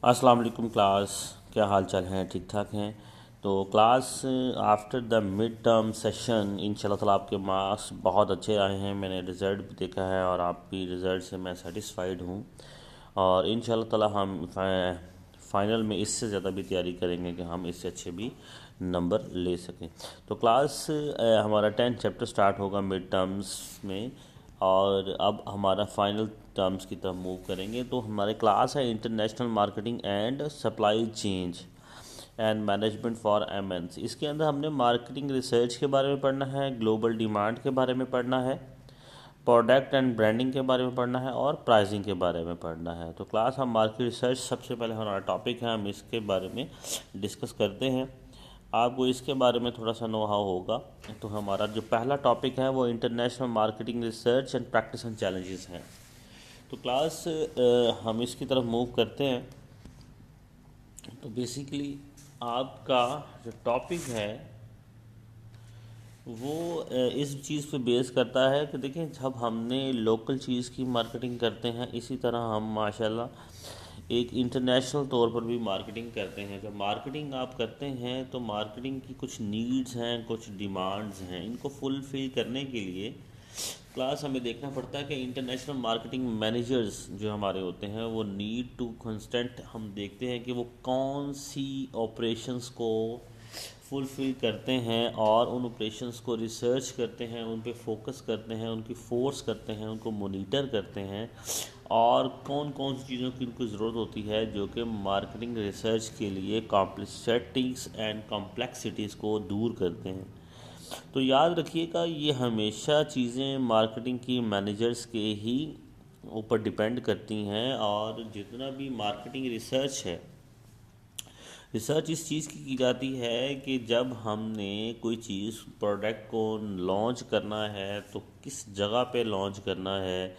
अस्सलाम वालेकुम क्लास। क्या हाल चाल हैं? ठीक ठाक हैं? तो class after the mid term session इंशाल्लाह ताला आपके मार्क्स बहुत अच्छे आए हैं। मैंने रिज़ल्ट भी देखा है और आप भी रिज़ल्ट से मैं सेटिस्फाइड हूँ। और इंशाल्लाह ताला हम फाइनल में इससे ज़्यादा भी तैयारी करेंगे कि हम इससे अच्छे भी नंबर ले सकें। तो क्लास हमारा 10th चैप्टर स्टार्ट होगा मिड टर्म्स में और अब हमारा फाइनल टर्म्स की तरफ मूव करेंगे। तो हमारे क्लास है international marketing and supply change and management for MNC. इसके अंदर हमने मार्केटिंग रिसर्च के बारे में पढ़ना है, ग्लोबल डिमांड के बारे में पढ़ना है, प्रोडक्ट एंड ब्रांडिंग के बारे में पढ़ना है और प्राइसिंग के बारे में पढ़ना है। तो क्लास हम मार्केट रिसर्च सबसे पहले हमारा टॉपिक है, हम इसके बारे में डिस्कस करते हैं। आपको इसके बारे में थोड़ा सा नो हाउ होगा। तो हमारा जो पहला टॉपिक है वो international marketing research and practice and challenges हैं। तो क्लास हम इसकी तरफ मूव करते हैं। तो बेसिकली आपका जो टॉपिक है वो इस चीज़ पे बेस करता है कि देखिए, जब हमने लोकल चीज़ की मार्केटिंग करते हैं, इसी तरह हम माशाल्लाह एक इंटरनेशनल तौर पर भी मार्केटिंग करते हैं। जब मार्केटिंग आप करते हैं तो मार्केटिंग की कुछ नीड्स हैं, कुछ डिमांड्स हैं, इनको फुलफ़िल करने के लिए क्लास हमें देखना पड़ता है कि इंटरनेशनल मार्केटिंग मैनेजर्स जो हमारे होते हैं वो नीड टू कंस्टेंट हम देखते हैं कि वो कौन सी ऑपरेशंस को फुलफ़िल करते हैं और उन ऑपरेशंस को रिसर्च करते हैं, उन पे फोकस करते हैं, उनकी फोर्स करते हैं, उनको मोनीटर करते हैं और कौन कौन सी चीज़ों की उनको ज़रूरत होती है जो कि मार्केटिंग रिसर्च के लिए कॉम्प्लेक्सिटीज़ एंड कॉम्प्लेक्सिटीज़ को दूर करते हैं। तो याद रखिएगा, ये हमेशा चीज़ें मार्केटिंग की मैनेजर्स के ही ऊपर डिपेंड करती हैं। और जितना भी मार्केटिंग रिसर्च है, रिसर्च इस चीज़ की जाती है कि जब हमने कोई चीज़ प्रोडक्ट को लॉन्च करना है तो किस जगह पे लॉन्च करना है,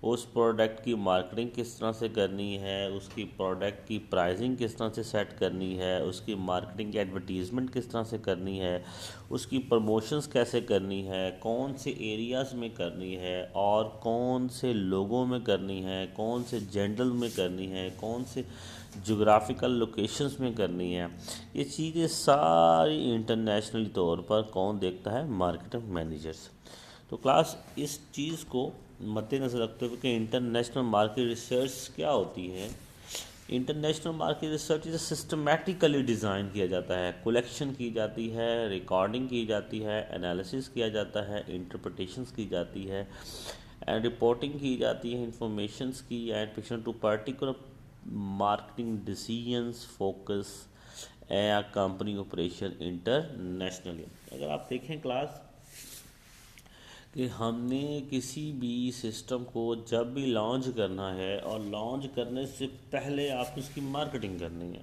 उस प्रोडक्ट की मार्केटिंग किस तरह से करनी है, उसकी प्रोडक्ट की प्राइसिंग किस तरह से सेट करनी है, उसकी मार्केटिंग एडवर्टीज़मेंट किस तरह से करनी है, उसकी प्रमोशंस कैसे करनी है, कौन से एरियाज़ में करनी है और कौन से लोगों में करनी है, कौन से जेंडर में करनी है, कौन से जोग्राफिकल लोकेशंस में करनी है। ये चीज़ें सारी इंटरनेशनल तौर पर कौन देखता है? Marketing managers. तो क्लास इस चीज़ को मद्देनज़र रखते हुए कि इंटरनेशनल मार्केट रिसर्च क्या होती है। इंटरनेशनल मार्केट रिसर्च इसे सिस्टमेटिकली डिज़ाइन किया जाता है, कलेक्शन की जाती है, रिकॉर्डिंग की जाती है, एनालिसिस किया जाता है, इंटरप्रिटेशंस की जाती है एंड रिपोर्टिंग की जाती है, इंफॉर्मेशंस की and fiction to particular marketing decisions focus या कंपनी ऑपरेशन इंटरनेशनली। अगर आप देखें क्लास कि हमने किसी भी सिस्टम को जब भी लॉन्च करना है और लॉन्च करने से पहले आप उसकी मार्केटिंग करनी है,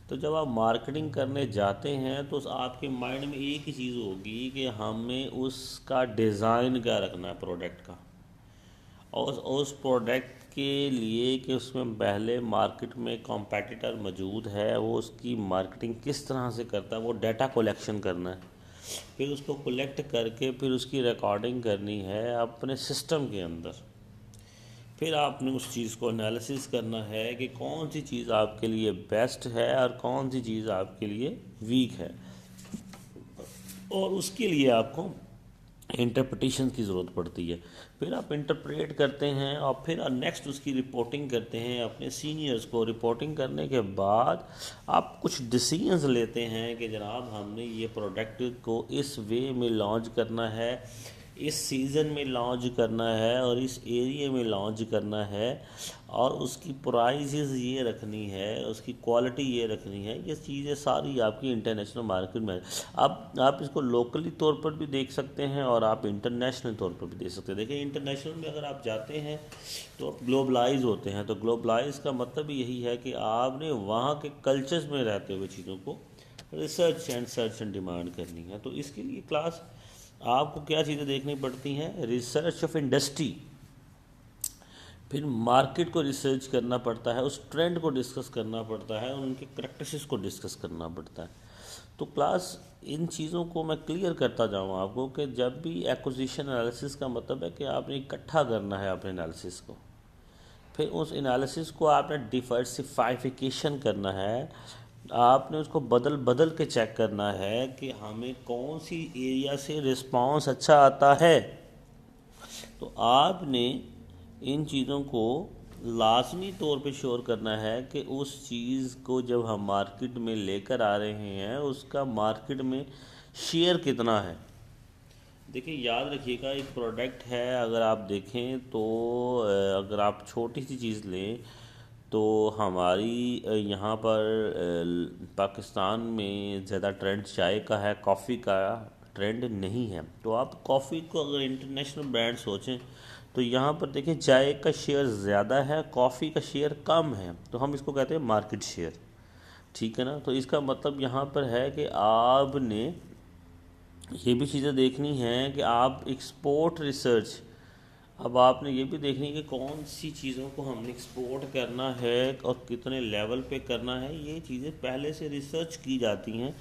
तो जब आप मार्केटिंग करने जाते हैं तो आपके माइंड में एक ही चीज़ होगी कि हमें उसका डिज़ाइन क्या रखना है प्रोडक्ट का, और उस प्रोडक्ट के लिए कि उसमें पहले मार्केट में कॉम्पिटिटर मौजूद है, वो उसकी मार्केटिंग किस तरह से करता है, वो डाटा कलेक्शन करना है, फिर उसको कलेक्ट करके फिर उसकी रिकॉर्डिंग करनी है अपने सिस्टम के अंदर। फिर आपने उस चीज़ को एनालिसिस करना है कि कौन सी चीज़ आपके लिए बेस्ट है और कौन सी चीज़ आपके लिए वीक है, और उसके लिए आपको इंटरप्रिटेशन की ज़रूरत पड़ती है। फिर आप इंटरप्रेट करते हैं और फिर नेक्स्ट उसकी रिपोर्टिंग करते हैं अपने सीनियर्स को। रिपोर्टिंग करने के बाद आप कुछ डिसीजंस लेते हैं कि जनाब हमने ये प्रोडक्ट को इस वे में लॉन्च करना है, इस सीज़न में लॉन्च करना है और इस एरिया में लॉन्च करना है, और उसकी प्राइसेस ये रखनी है, उसकी क्वालिटी ये रखनी है। ये चीज़ें सारी आपकी इंटरनेशनल मार्केट में आप इसको लोकली तौर पर भी देख सकते हैं और आप इंटरनेशनल तौर पर भी देख सकते हैं। देखिए, इंटरनेशनल में अगर आप जाते हैं तो आप ग्लोबलाइज होते हैं। तो ग्लोबलाइज का मतलब यही है कि आपने वहाँ के कल्चर्स में रहते हुए चीज़ों को research and search and demand करनी है। तो इसके लिए क्लास आपको क्या चीज़ें देखनी पड़ती हैं? रिसर्च ऑफ इंडस्ट्री, फिर मार्केट को रिसर्च करना पड़ता है, उस ट्रेंड को डिस्कस करना पड़ता है, उनके प्रैक्टिसेस को डिस्कस करना पड़ता है। तो क्लास इन चीज़ों को मैं क्लियर करता जाऊँ आपको कि जब भी एक्विजिशन एनालिसिस का मतलब है कि आपने इकट्ठा करना है अपने एनालिसिस को, फिर उस एनालिसिस को आपने डिवर्सिफिकेशन करना है, आपने उसको बदल बदल के चेक करना है कि हमें कौन सी एरिया से रिस्पांस अच्छा आता है। तो आपने इन चीज़ों को लाजमी तौर पे श्योर करना है कि उस चीज़ को जब हम मार्केट में लेकर आ रहे हैं उसका मार्केट में शेयर कितना है। देखिए याद रखिएगा, एक प्रोडक्ट है, अगर आप देखें तो अगर आप छोटी सी चीज़ लें तो हमारी यहाँ पर पाकिस्तान में ज़्यादा ट्रेंड चाय का है, कॉफ़ी का ट्रेंड नहीं है। तो आप कॉफ़ी को अगर इंटरनेशनल ब्रांड सोचें तो यहाँ पर देखें चाय का शेयर ज़्यादा है, कॉफ़ी का शेयर कम है, तो हम इसको कहते हैं मार्केट शेयर। ठीक है ना। तो इसका मतलब यहाँ पर है कि आपने ये भी चीज़ें देखनी हैं कि आप एक्सपोर्ट रिसर्च, अब आपने ये भी देखनी है कि कौन सी चीज़ों को हमने एक्सपोर्ट करना है और कितने लेवल पे करना है। ये चीज़ें पहले से रिसर्च की जाती हैं।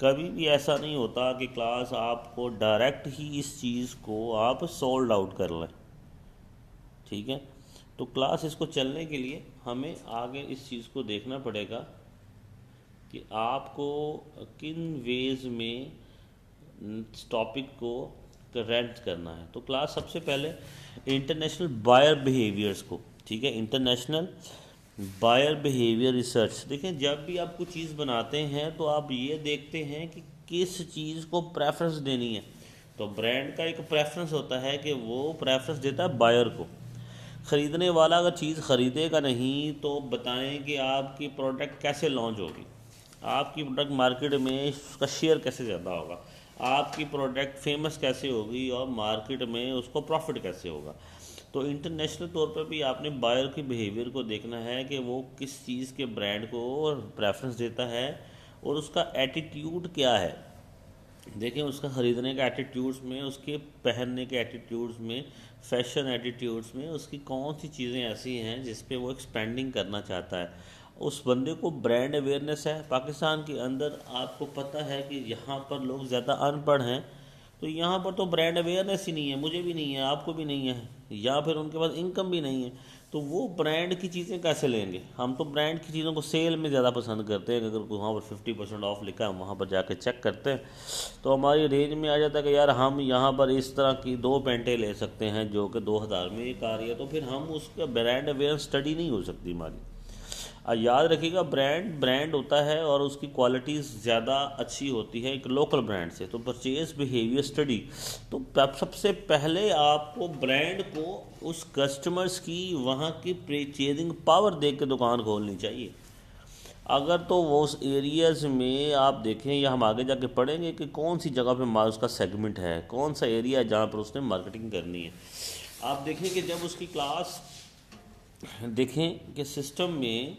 कभी भी ऐसा नहीं होता कि क्लास आपको डायरेक्ट ही इस चीज़ को आप सोल्ड आउट कर लें। ठीक है। तो क्लास इसको चलने के लिए हमें आगे इस चीज़ को देखना पड़ेगा कि आपको किन वेज में टॉपिक को करेक्ट करना है। तो क्लास सबसे पहले इंटरनेशनल बायर बिहेवियर्स को, ठीक है, इंटरनेशनल बायर बिहेवियर रिसर्च। देखें जब भी आप कुछ चीज़ बनाते हैं तो आप ये देखते हैं कि किस चीज़ को प्रेफरेंस देनी है। तो ब्रांड का एक प्रेफरेंस होता है कि वो प्रेफरेंस देता है बायर को। ख़रीदने वाला अगर चीज़ ख़रीदेगा नहीं तो बताएं कि आपकी प्रोडक्ट कैसे लॉन्च होगी, आपकी प्रोडक्ट मार्केट में उसका शेयर कैसे ज़्यादा होगा, आपकी प्रोडक्ट फेमस कैसे होगी और मार्केट में उसको प्रॉफिट कैसे होगा। तो इंटरनेशनल तौर पर भी आपने बायर के बिहेवियर को देखना है कि वो किस चीज़ के ब्रांड को प्रेफरेंस देता है और उसका एटीट्यूड क्या है। देखें उसका ख़रीदने का एटीट्यूड्स में, उसके पहनने के एटीट्यूड्स में, फैशन एटीट्यूड्स में उसकी कौन सी चीज़ें ऐसी हैं जिस पे वो एक्सपेंडिंग करना चाहता है। उस बंदे को ब्रांड अवेयरनेस है। पाकिस्तान के अंदर आपको पता है कि यहाँ पर लोग ज़्यादा अनपढ़ हैं, तो यहाँ पर तो ब्रांड अवेयरनेस ही नहीं है, मुझे भी नहीं है, आपको भी नहीं है, या फिर उनके पास इनकम भी नहीं है। तो वो ब्रांड की चीज़ें कैसे लेंगे। हम तो ब्रांड की चीज़ों को सेल में ज़्यादा पसंद करते हैं। अगर वहाँ पर 50% ऑफ लिखा है हम वहाँ पर जाके चेक करते हैं तो हमारी रेंज में आ जाता है कि यार हम यहाँ पर इस तरह की 2 पेंटें ले सकते हैं जो कि 2000 में एक आ रही है। तो फिर हम उसका ब्रांड अवेयरनेस स्टडी नहीं हो सकती हमारी। याद रखिएगा ब्रांड होता है और उसकी क्वालिटीज़ ज़्यादा अच्छी होती है एक लोकल ब्रांड से। तो परचेज बिहेवियर स्टडी, तो सबसे पहले आपको ब्रांड को उस कस्टमर्स की वहाँ की परचेजिंग पावर देख के दुकान खोलनी चाहिए। अगर तो वो उस एरियाज़ में आप देखें या हम आगे जाके पढ़ेंगे कि कौन सी जगह पे माल उसका सेगमेंट है, कौन सा एरिया है जहाँ पर उसने मार्केटिंग करनी है। आप देखें कि जब उसकी क्लास देखें कि सिस्टम में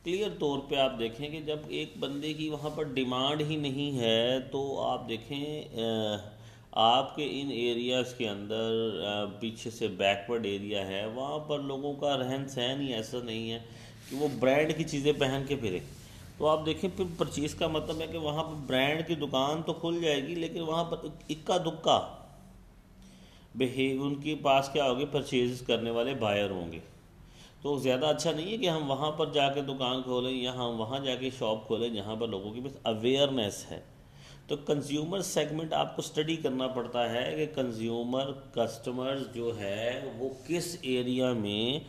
क्लियर तौर पे आप देखें कि जब एक बंदे की वहाँ पर डिमांड ही नहीं है तो आप देखें आपके इन एरियाज़ के अंदर पीछे से बैकवर्ड एरिया है, वहाँ पर लोगों का रहन सहन ही ऐसा नहीं है कि वो ब्रांड की चीज़ें पहन के फिरे। तो आप देखें फिर परचेज़ का मतलब है कि वहाँ पर ब्रांड की दुकान तो खुल जाएगी लेकिन वहाँ पर इक्का दुक्का उनके पास क्या होगी, परचेज करने वाले बायर होंगे। तो ज़्यादा अच्छा नहीं है कि हम वहाँ पर जाके दुकान खोलें या हम वहाँ जाके शॉप खोलें जहाँ पर लोगों की बस अवेयरनेस है। तो कंज्यूमर सेगमेंट आपको स्टडी करना पड़ता है कि कंज्यूमर कस्टमर्स जो है वो किस एरिया में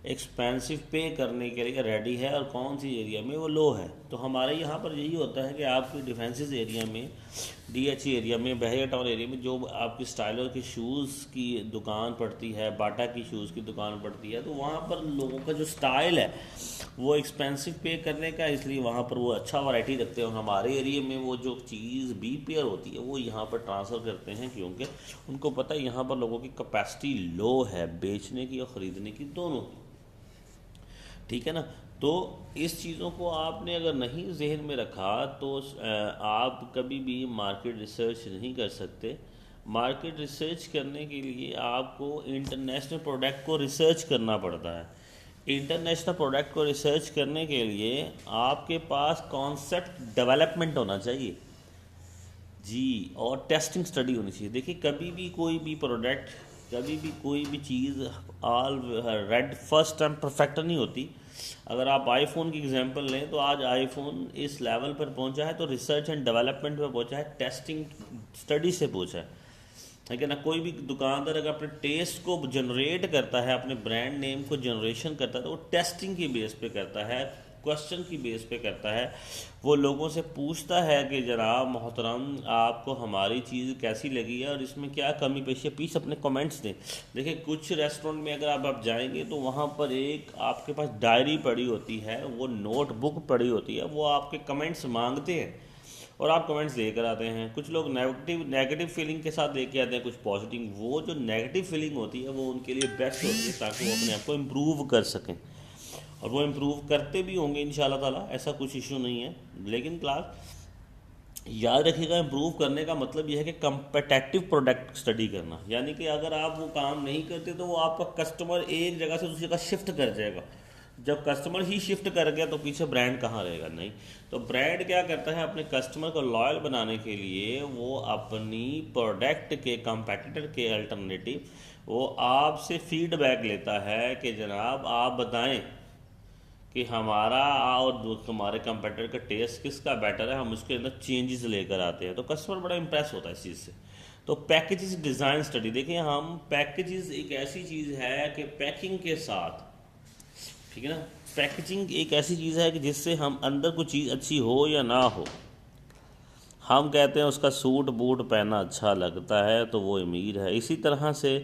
एक्सपेंसिव पे करने के लिए रेडी है और कौन सी एरिया में वो लो है। तो हमारे यहाँ पर यही होता है कि आपकी डिफेंसेस एरिया में, डीएचई एरिया में, बहरिया टाउन एरिया में जो आपकी स्टाइलर के शूज़ की दुकान पड़ती है, बाटा की शूज़ की दुकान पड़ती है, तो वहाँ पर लोगों का जो स्टाइल है वो एक्सपेंसिव पे करने का, इसलिए वहाँ पर वो अच्छा वैरायटी रखते हैं। और हमारे एरिया में वो जो चीज़ बी पेयर होती है वो यहाँ पर ट्रांसफ़र करते हैं क्योंकि उनको पता है यहाँ पर लोगों की कैपेसिटी लो है बेचने की और ख़रीदने की, दोनों की। ठीक है ना। तो इस चीज़ों को आपने अगर नहीं जहन में रखा तो आप कभी भी मार्केट रिसर्च नहीं कर सकते। मार्केट रिसर्च करने के लिए आपको इंटरनेशनल प्रोडक्ट को रिसर्च करना पड़ता है। इंटरनेशनल प्रोडक्ट को रिसर्च करने के लिए आपके पास कॉन्सेप्ट डेवलपमेंट होना चाहिए जी, और टेस्टिंग स्टडी होनी चाहिए। देखिए कभी भी कोई भी प्रोडक्ट कभी भी कोई भी चीज़ already first time perfect नहीं होती। अगर आप आईफोन की एग्जांपल लें तो आज आईफोन इस लेवल पर पहुंचा है तो रिसर्च एंड डेवलपमेंट पे पहुंचा है, टेस्टिंग स्टडी से पहुंचा है कि ना। कोई भी दुकानदार अगर अपने टेस्ट को जनरेट करता है, अपने ब्रांड नेम को जनरेशन करता है, तो वो टेस्टिंग की बेस पे करता है, क्वेश्चन की बेस पे करता है। वो लोगों से पूछता है कि जनाब मोहतरम आपको हमारी चीज़ कैसी लगी है और इसमें क्या कमी पेशी है, प्लीज़ अपने कमेंट्स दें। देखिए कुछ रेस्टोरेंट में अगर आप जाएंगे तो वहाँ पर एक आपके पास डायरी पड़ी होती है, वो नोटबुक पड़ी होती है, वो आपके कमेंट्स मांगते हैं और आप कमेंट्स देकर आते हैं। कुछ लोग नेगेटिव फीलिंग के साथ लेके आते हैं, कुछ पॉजिटिव। वो जो नेगेटिव फीलिंग होती है वो उनके लिए बेस्ट होती है ताकि वो अपने आप को इम्प्रूव कर सकें, और वो इम्प्रूव करते भी होंगे इंशाल्लाह ताला, ऐसा कुछ इशू नहीं है। लेकिन क्लास याद रखिएगा, इम्प्रूव करने का मतलब यह है कि कंपेटेटिव प्रोडक्ट स्टडी करना, यानी कि अगर आप वो काम नहीं करते तो वो आपका कस्टमर एक जगह से दूसरी जगह शिफ्ट कर जाएगा। जब कस्टमर ही शिफ्ट कर गया तो पीछे ब्रांड कहाँ रहेगा? नहीं। तो ब्रांड क्या करता है, अपने कस्टमर को लॉयल बनाने के लिए वो अपनी प्रोडक्ट के कंपेटिटर के अल्टरनेटिव वो आपसे फीडबैक लेता है कि जनाब आप बताएं कि हमारा और हमारे कंपेटिटर का टेस्ट किसका बेटर है, हम उसके अंदर चेंजेस लेकर आते हैं। तो कस्टमर बड़ा इंप्रेस होता है इस चीज़ से। तो पैकेजेस डिज़ाइन स्टडी, देखिए हम पैकेजेस एक ऐसी चीज़ है कि पैकिंग के साथ, ठीक है ना, पैकेजिंग एक ऐसी चीज़ है कि जिससे हम अंदर कोई चीज़ अच्छी हो या ना हो, हम कहते हैं उसका सूट बूट पहना अच्छा लगता है तो वो अमीर है। इसी तरह से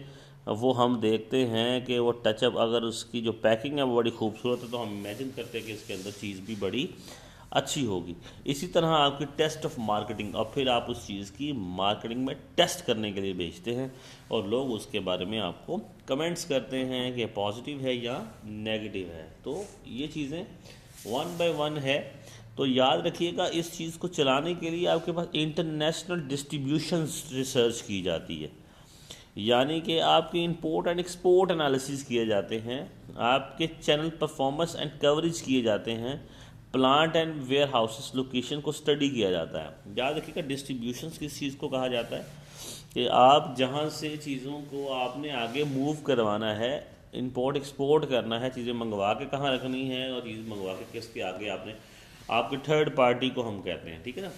वो हम देखते हैं कि वो टचअप, अगर उसकी जो पैकिंग है वो बड़ी खूबसूरत है तो हम इमेजिन करते हैं कि इसके अंदर चीज़ भी बड़ी अच्छी होगी। इसी तरह आपकी टेस्ट ऑफ मार्केटिंग, और फिर आप उस चीज़ की मार्केटिंग में टेस्ट करने के लिए भेजते हैं और लोग उसके बारे में आपको कमेंट्स करते हैं कि पॉजिटिव है या नेगेटिव है। तो ये चीज़ें वन बाय वन है। तो याद रखिएगा, इस चीज़ को चलाने के लिए आपके पास इंटरनेशनल डिस्ट्रीब्यूशन रिसर्च की जाती है, यानी कि आपके इंपोर्ट एंड एक्सपोर्ट एनालिसिस किए जाते हैं, आपके चैनल परफॉर्मेंस एंड कवरेज किए जाते हैं, plant and warehouses location को स्टडी किया जाता है। याद रखिएगा, डिस्ट्रीब्यूशन किस चीज़ को कहा जाता है कि आप जहाँ से चीज़ों को आपने आगे मूव करवाना है, इंपोर्ट एक्सपोर्ट करना है, चीज़ें मंगवा के कहाँ रखनी है और चीज़ मंगवा के किसके आगे आपने, आपके थर्ड पार्टी को हम कहते हैं, ठीक है ना।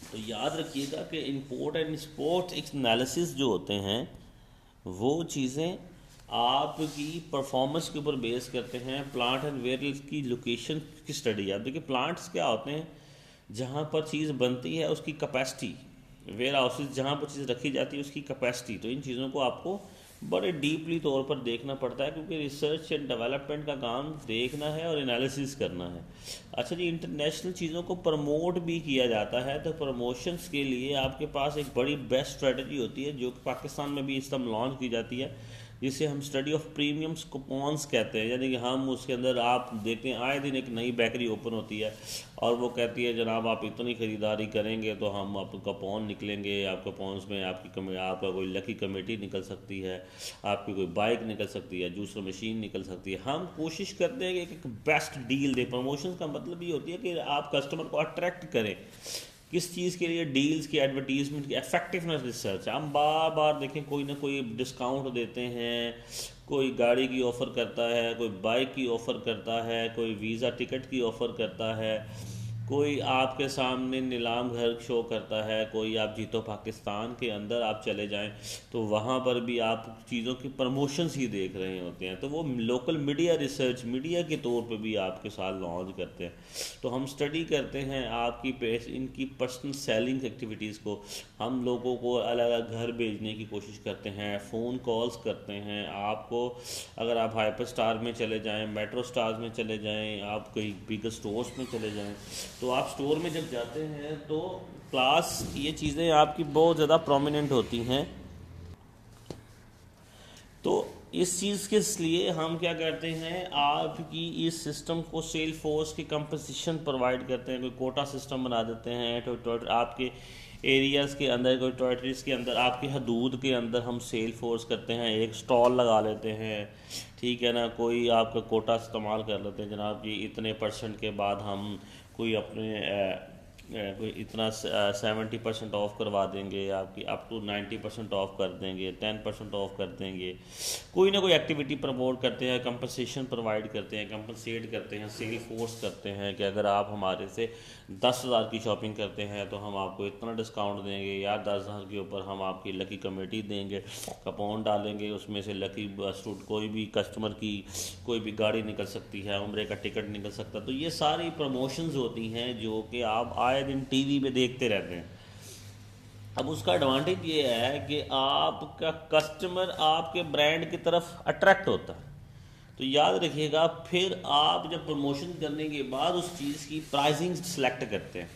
तो याद रखिएगा कि इंपोर्ट एंड एक्सपोर्ट एनालिसिस जो होते हैं वो चीज़ें आपकी परफॉर्मेंस के ऊपर बेस करते हैं। प्लांट एंड वेयर की लोकेशन की स्टडी, आप देखिए प्लांट्स क्या होते हैं, जहाँ पर चीज़ बनती है उसकी कैपेसिटी, वेयर हाउसेज जहाँ पर चीज़ रखी जाती है उसकी कैपेसिटी। तो इन चीज़ों को आपको बड़े डीपली तौर पर देखना पड़ता है, क्योंकि रिसर्च एंड डेवलपमेंट का काम देखना है और एनालिसिस करना है। अच्छा जी, इंटरनेशनल चीज़ों को प्रमोट भी किया जाता है, तो प्रमोशंस के लिए आपके पास एक बड़ी बेस्ट स्ट्रेटजी होती है जो पाकिस्तान में भी इस टाइम लॉन्च की जाती है, जिसे हम स्टडी ऑफ प्रीमियम्स कूपन्स कहते हैं। यानी कि हम उसके अंदर आप देखते हैं आए दिन एक नई बेकरी ओपन होती है और वो कहती है जनाब आप इतनी ख़रीदारी करेंगे तो हम आपको कूपन निकलेंगे, आपके कूपन्स में आपका कोई लकी कमेटी निकल सकती है, आपकी कोई बाइक निकल सकती है, जूसर मशीन निकल सकती है। हम कोशिश करते हैं कि एक बेस्ट डील दें। प्रमोशन का मतलब ये होती है कि आप कस्टमर को अट्रैक्ट करें किस चीज़ के लिए, डील्स की, एडवर्टीजमेंट की, इफेक्टिवनेस रिसर्च। हम बार बार देखें कोई ना कोई डिस्काउंट देते हैं, कोई गाड़ी की ऑफ़र करता है, कोई बाइक की ऑफ़र करता है, कोई वीज़ा टिकट की ऑफ़र करता है, कोई आपके सामने नीलाम घर शो करता है, कोई आप जीतो पाकिस्तान के अंदर आप चले जाएं तो वहाँ पर भी आप चीज़ों की प्रमोशंस ही देख रहे होते हैं। तो वो लोकल मीडिया रिसर्च, मीडिया के तौर पे भी आपके साथ लॉन्च करते हैं। तो हम स्टडी करते हैं आपकी इनकी पर्सनल सेलिंग एक्टिविटीज़ को, हम लोगों को अलग अलग घर भेजने की कोशिश करते हैं, फ़ोन कॉल्स करते हैं आपको। अगर आप हाइपर स्टार में चले जाएँ, मेट्रो स्टार्स में चले जाएँ, आप कहीं बिगर स्टोर्स में चले जाएँ, तो आप स्टोर में जब जाते हैं तो क्लास ये चीज़ें आपकी बहुत ज़्यादा प्रोमिनेंट होती हैं। तो इस चीज़ के लिए हम क्या करते हैं, आपकी इस सिस्टम को सेल फोर्स की कंपोजिशन प्रोवाइड करते हैं। कोई कोटा सिस्टम बना देते हैं तो आपके एरियाज़ के अंदर, कोई टेरिटरीज़ के अंदर, आपकी हदूद के अंदर हम सेल फोर्स करते हैं, एक स्टॉल लगा लेते हैं, ठीक है ना। कोई आपका कोटा इस्तेमाल कर लेते हैं, जनाब जी इतने % के बाद हम कोई अपने कोई इतना 70% ऑफ करवा देंगे, आपकी अप टू 90% ऑफ कर देंगे, 10% ऑफ कर देंगे, कोई ना कोई एक्टिविटी प्रमोट करते हैं, कंपनसेशन प्रोवाइड करते हैं, कंपनसेट करते हैं, सेल फोर्स करते हैं कि अगर आप हमारे से 10,000 की शॉपिंग करते हैं तो हम आपको इतना डिस्काउंट देंगे, या 10,000 के ऊपर हम आपकी लकी कमेटी देंगे, कूपन डालेंगे, उसमें से लकी सूट कोई भी कस्टमर की कोई भी गाड़ी निकल सकती है, उम्रे का टिकट निकल सकता है। तो ये सारी प्रमोशंस होती हैं जो कि आप आए दिन टीवी पे देखते रहते हैं। अब उसका एडवांटेज ये है कि आपका कस्टमर आपके ब्रांड की तरफ अट्रैक्ट होता है। तो याद रखिएगा, फिर आप जब प्रमोशन करने के बाद उस चीज़ की प्राइसिंग सेलेक्ट करते हैं,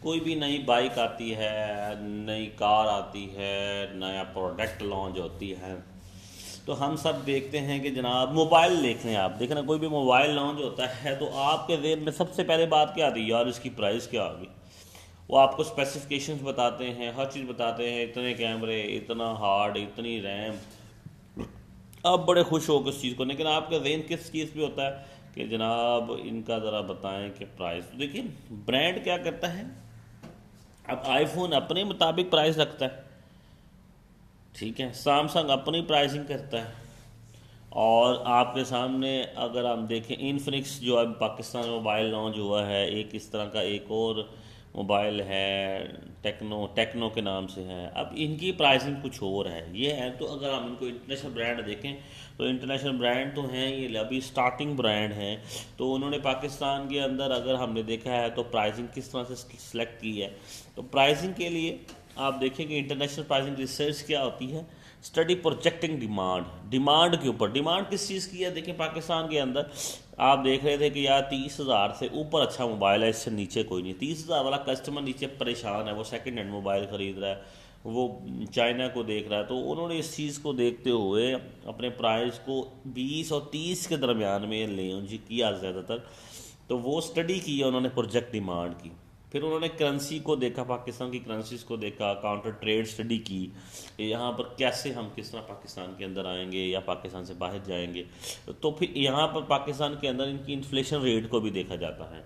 कोई भी नई बाइक आती है, नई कार आती है, नया प्रोडक्ट लॉन्च होती है, तो हम सब देखते हैं कि जनाब मोबाइल देख लें, आप देखना कोई भी मोबाइल लॉन्च होता है तो आपके ज़हन में सबसे पहले बात क्या आती है, यार इसकी प्राइस क्या होगी। वो आपको स्पेसिफिकेशंस बताते हैं, हर चीज़ बताते हैं, इतने कैमरे, इतना हार्ड, इतनी रैम, आप बड़े खुश हो उस चीज़ को, लेकिन आपका जहन किस चीज़ पे होता है कि जनाब इनका ज़रा बताएं कि प्राइस। तो देखिए ब्रांड क्या करता है, अब आईफोन अपने मुताबिक प्राइस रखता है, ठीक है, सैमसंग अपनी प्राइसिंग करता है, और आपके सामने अगर हम देखें इन्फिनिक्स जो अब पाकिस्तान में मोबाइल लॉन्च हुआ है, एक इस तरह का एक और मोबाइल है टेक्नो के नाम से है, अब इनकी प्राइसिंग कुछ और है, ये है। तो अगर हम इनको इंटरनेशनल ब्रांड देखें तो इंटरनेशनल ब्रांड तो हैं, ये अभी स्टार्टिंग ब्रांड हैं, तो उन्होंने पाकिस्तान के अंदर अगर हमने देखा है तो प्राइसिंग किस तरह से सिलेक्ट की है। तो प्राइसिंग के लिए आप देखेंगे इंटरनेशनल प्राइसिंग रिसर्च क्या होती है, स्टडी प्रोजेक्टिंग डिमांड के ऊपर। डिमांड किस चीज़ की है, देखिए पाकिस्तान के अंदर आप देख रहे थे कि यार 30,000 से ऊपर अच्छा मोबाइल है, इससे नीचे कोई नहीं। 30,000 वाला कस्टमर नीचे परेशान है, वो सेकंड हैंड मोबाइल ख़रीद रहा है, वो चाइना को देख रहा है। तो उन्होंने इस चीज़ को देखते हुए अपने प्राइस को 20 और 30 के दरमियान में लें किया ज़्यादातर। तो वो स्टडी की है उन्होंने, प्रोजेक्ट डिमांड की। फिर उन्होंने करेंसी को देखा, पाकिस्तान की करेंसीज को देखा, काउंटर ट्रेड स्टडी की, यहाँ पर कैसे हम किस तरह पाकिस्तान के अंदर आएंगे या पाकिस्तान से बाहर जाएंगे। तो फिर यहाँ पर पाकिस्तान के अंदर इनकी इन्फ्लेशन रेट को भी देखा जाता है,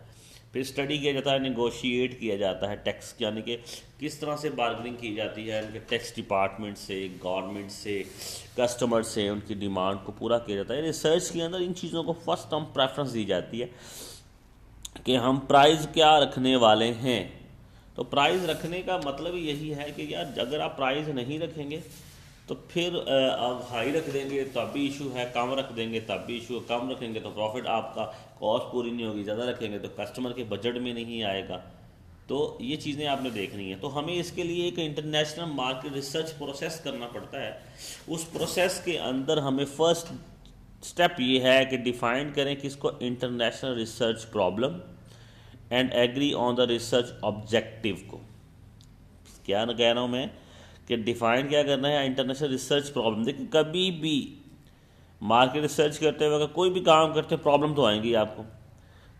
फिर स्टडी किया जाता है, नेगोशिएट किया जाता है टैक्स, यानी कि किस तरह से बार्गेनिंग की जाती है इनके टैक्स डिपार्टमेंट से, गवर्नमेंट से, कस्टमर से, उनकी डिमांड को पूरा किया जाता है। रिसर्च के अंदर इन चीज़ों को फर्स्ट हम प्रेफरेंस दी जाती है कि हम प्राइस क्या रखने वाले हैं। तो प्राइस रखने का मतलब यही है कि यार अगर आप प्राइस नहीं रखेंगे तो फिर आप हाई रख देंगे तब भी इशू है, कम रख देंगे तब भी इशू है, कम रखेंगे तो प्रॉफिट आपका कॉस्ट पूरी नहीं होगी, ज़्यादा रखेंगे तो कस्टमर के बजट में नहीं आएगा। तो ये चीज़ें आपने देखनी है। तो हमें इसके लिए एक इंटरनेशनल मार्केट रिसर्च प्रोसेस करना पड़ता है। उस प्रोसेस के अंदर हमें फर्स्ट स्टेप ये है कि डिफाइन करें किसको, international research problem, and agree on the research objective को। क्या ना कह रहा हूँ मैं कि डिफाइन क्या करना है, इंटरनेशनल रिसर्च प्रॉब्लम। देखिए कभी भी मार्केट रिसर्च करते हुए अगर कोई भी काम करते हैं प्रॉब्लम तो आएंगी आपको।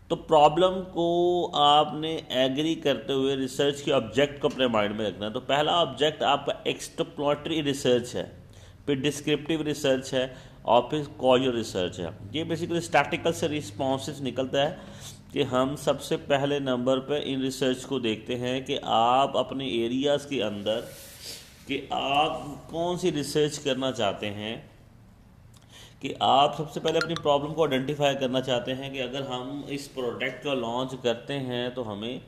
तो प्रॉब्लम को आपने एग्री करते हुए रिसर्च के ऑब्जेक्ट को अपने माइंड में रखना है। तो पहला ऑब्जेक्ट आपका एक्सप्लोरेटरी रिसर्च है, फिर डिस्क्रिप्टिव रिसर्च है, और फिर कॉजल रिसर्च है। ये बेसिकली स्टैटिकल से रिस्पॉन्सेज निकलता है कि हम सबसे पहले नंबर पर इन रिसर्च को देखते हैं कि आप अपने एरियाज़ के अंदर कि आप कौन सी रिसर्च करना चाहते हैं, कि आप सबसे पहले अपनी प्रॉब्लम को आइडेंटिफाई करना चाहते हैं कि अगर हम इस प्रोडक्ट को लॉन्च करते हैं तो हमें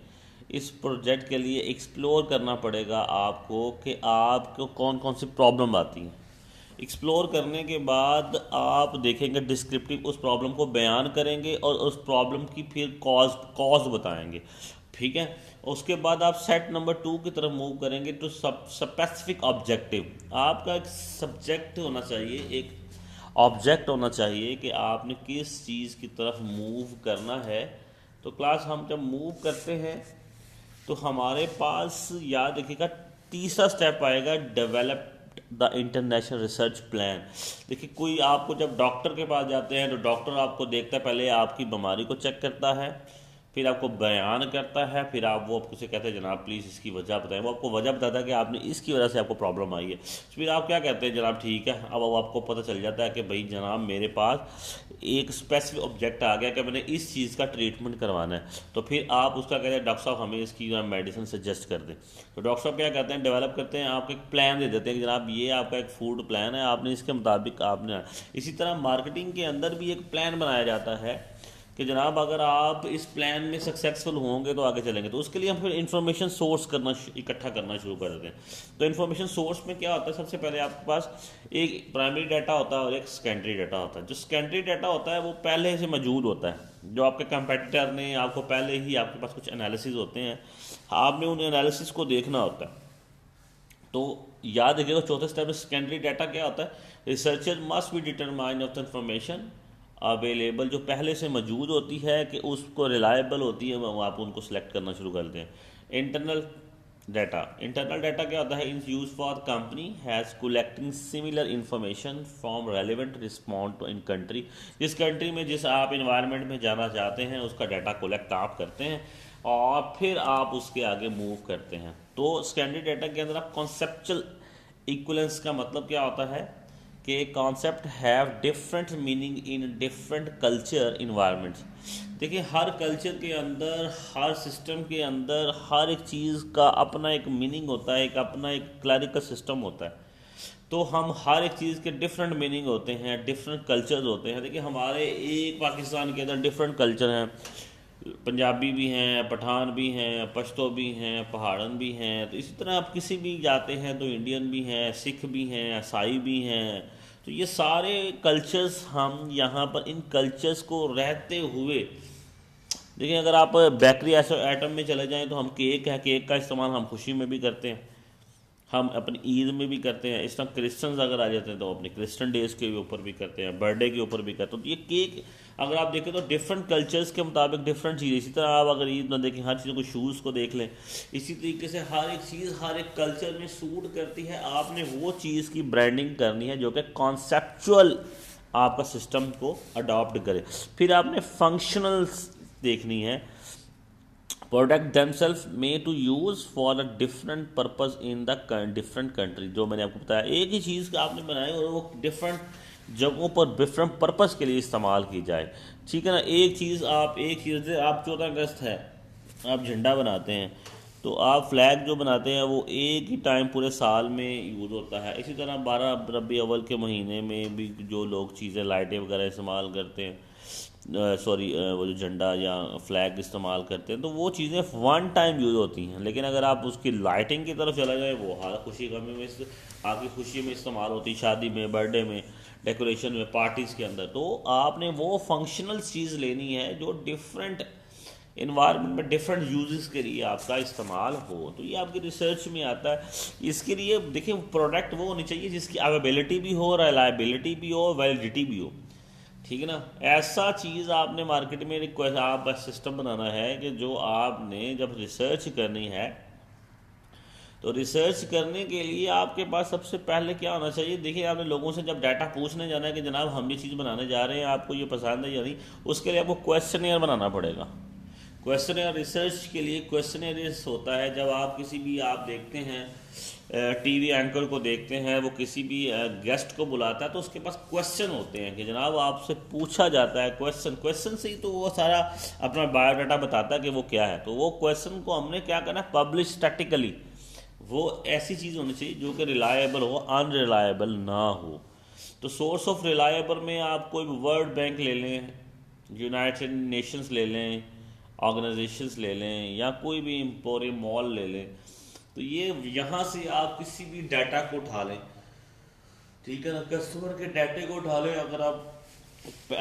इस प्रोजेक्ट के लिए एक्सप्लोर करना पड़ेगा आपको कि आपको कौन कौन सी प्रॉब्लम आती हैं। एक्सप्लोर करने के बाद आप देखेंगे डिस्क्रिप्टिव, उस प्रॉब्लम को बयान करेंगे और उस प्रॉब्लम की फिर कॉज बताएंगे, ठीक है। उसके बाद आप सेट नंबर 2 की तरफ मूव करेंगे तो स्पेसिफिक ऑब्जेक्टिव। आपका एक सब्जेक्ट होना चाहिए, एक ऑब्जेक्ट होना चाहिए कि आपने किस चीज़ की तरफ मूव करना है। तो क्लास हम जब मूव करते हैं तो हमारे पास याद रखिएगा तीसरा स्टेप आएगा, develop the international research plan. देखिए कोई आपको जब डॉक्टर के पास जाते हैं तो डॉक्टर आपको देखता है, पहले आपकी बीमारी को चेक करता है, फिर आपको बयान करता है, फिर आप वो आपको से कहते हैं जनाब प्लीज़ इसकी वजह बताएं, वो आपको वजह बताता है कि आपने इसकी वजह से आपको प्रॉब्लम आई है। फिर आप क्या कहते हैं जनाब ठीक है, अब वो आपको पता चल जाता है कि भाई जनाब मेरे पास एक स्पेसिफिक ऑब्जेक्ट आ गया कि मैंने इस चीज़ का ट्रीटमेंट करवाना है। तो फिर आप उसका कहते हैं डॉक्टर साहब हमें इसकी मेडिसिन सजेस्ट कर दें। तो डॉक्टर साहब क्या कहते हैं डेवलप करते हैं, आपको एक प्लान दे देते हैं कि जनाब ये आपका एक फूड प्लान है, आपने इसके मुताबिक आपने। इसी तरह मार्केटिंग के अंदर भी एक प्लान बनाया जाता है कि जनाब अगर आप इस प्लान में सक्सेसफुल होंगे तो आगे चलेंगे। तो उसके लिए हम फिर इन्फॉर्मेशन सोर्स करना इकट्ठा करना शुरू कर देते हैं। तो इन्फॉर्मेशन सोर्स में क्या होता है, सबसे पहले आपके पास एक प्राइमरी डाटा होता है और एक सेकेंडरी डाटा होता है। जो सेकेंडरी डाटा होता है वो पहले से मौजूद होता है, जो आपके कंपेटिटर ने आपको पहले ही, आपके पास कुछ एनालिसिस होते हैं, आपने उन एनालिसिस को देखना होता है। तो याद रखिएगा चौथे स्टेप में सेकेंडरी डाटा क्या होता है, researcher must be determine of the information available, जो पहले से मौजूद होती है कि उसको रिलायबल होती है, वो आप उनको सेलेक्ट करना शुरू कर दें। इंटरनल डाटा क्या होता है, in use for company has collecting similar information from relevant respond to in country. जिस कंट्री में जिस आप इन्वायरमेंट में जाना चाहते हैं उसका डाटा कलेक्ट आप करते हैं और फिर आप उसके आगे मूव करते हैं। तो सेकेंडरी डाटा के अंदर आप कॉन्सेप्चुअल इक्वलेंस का मतलब क्या होता है कि concept have different meaning in different culture environments. देखिए हर कल्चर के अंदर, हर सिस्टम के अंदर हर एक चीज़ का अपना एक मीनिंग होता है, एक अपना एक क्लैरिकल सिस्टम होता है। तो हम हर एक चीज़ के डिफरेंट मीनिंग होते हैं, डिफरेंट कल्चर्स होते हैं। देखिए हमारे एक पाकिस्तान के अंदर डिफरेंट कल्चर हैं, पंजाबी भी हैं, पठान भी हैं, पश्तो भी हैं, पहाड़न भी हैं। तो इसी तरह आप किसी भी जाते हैं तो इंडियन भी हैं, सिख भी हैं, ईसाई भी हैं। तो ये सारे कल्चर्स हम यहाँ पर इन कल्चर्स को रहते हुए, देखिए अगर आप बेकरी आइटम में चले जाएं तो हम केक है, केक का इस्तेमाल हम खुशी में भी करते हैं, हम अपनी ईद में भी करते हैं। इस तरह क्रिश्चियंस अगर आ जाते हैं तो अपने क्रिश्चियन डेज के ऊपर भी करते हैं, बर्थडे के ऊपर भी करते हैं। तो ये केक अगर आप देखें तो डिफरेंट कल्चर्स के मुताबिक डिफरेंट चीज़। इसी तरह आप अगर ईद में देखें, हर चीज़ को, शूज़ को देख लें, इसी तरीके से हर एक चीज़ हर एक कल्चर में सूट करती है। आपने वो चीज़ की ब्रांडिंग करनी है जो कि कॉन्सेप्चुअल आपका सिस्टम को अडॉप्ट करे। फिर आपने फंक्शनल देखनी है, product themselves may to use for a different purpose in the different country. जो मैंने आपको बताया, एक ही चीज़ का आपने बनाई और वो डिफरेंट जगहों पर डिफरेंट पर्पज़ के लिए इस्तेमाल की जाए। ठीक है ना, एक चीज़ आप 14 अगस्त है, आप झंडा बनाते हैं तो आप फ्लैग जो बनाते हैं वो एक ही टाइम पूरे साल में यूज़ होता है। इसी तरह 12 रबी अव्वल के महीने में भी जो लोग चीज़ें लाइटें वगैरह इस्तेमाल करते हैं, वो जो झंडा या फ्लैग इस्तेमाल करते हैं, तो वो चीज़ें वन टाइम यूज़ होती हैं। लेकिन अगर आप उसकी लाइटिंग की तरफ चला जाए, वो हर खुशी गमी में आपकी खुशी में इस्तेमाल होती है, शादी में, बर्थडे में, डेकोरेशन में, पार्टीज़ के अंदर। तो आपने वो फंक्शनल चीज़ लेनी है जो डिफरेंट इन्वायरमेंट में डिफरेंट यूजेस के लिए आपका इस्तेमाल हो। तो ये आपकी रिसर्च में आता है। इसके लिए देखिए प्रोडक्ट वो होनी चाहिए जिसकी अवेलेबिलिटी भी हो, रिलायबिलिटी भी हो, वैलिडिटी भी हो। ठीक है ना, ऐसा चीज़ आपने मार्केट में रिक्वेस्ट आप सिस्टम बनाना है कि जो आपने जब रिसर्च करनी है तो रिसर्च करने के लिए आपके पास सबसे पहले क्या होना चाहिए। देखिए आपने लोगों से जब डाटा पूछने जाना है कि जनाब हम ये चीज़ बनाने जा रहे हैं, आपको ये पसंद है या नहीं, उसके लिए आपको क्वेश्चनेयर बनाना पड़ेगा। क्वेश्चनेयर रिसर्च के लिए क्वेश्चनेयर होता है, जब आप किसी भी आप देखते हैं टीवी एंकर को देखते हैं, वो किसी भी गेस्ट को बुलाता है तो उसके पास क्वेश्चन होते हैं कि जनाब आपसे पूछा जाता है। क्वेश्चन से ही तो वो सारा अपना बायोडाटा बताता है कि वो क्या है। तो वो क्वेश्चन को हमने क्या करना है, पब्लिश स्टैटिकली। वो ऐसी चीज़ होनी चाहिए जो कि रिलायबल हो, अनरिलायबल ना हो। तो सोर्स ऑफ रिलायबल में आप कोई वर्ल्ड बैंक ले लें, यूनाइटेड नेशंस ले लें, ऑर्गेनाइजेशंस ले लें, या कोई भी एम्पोरियम मॉल ले लें। तो ये यहाँ से आप किसी भी डाटा को उठा लें, ठीक है ना, कस्टमर के डाटे को उठा लें। अगर आप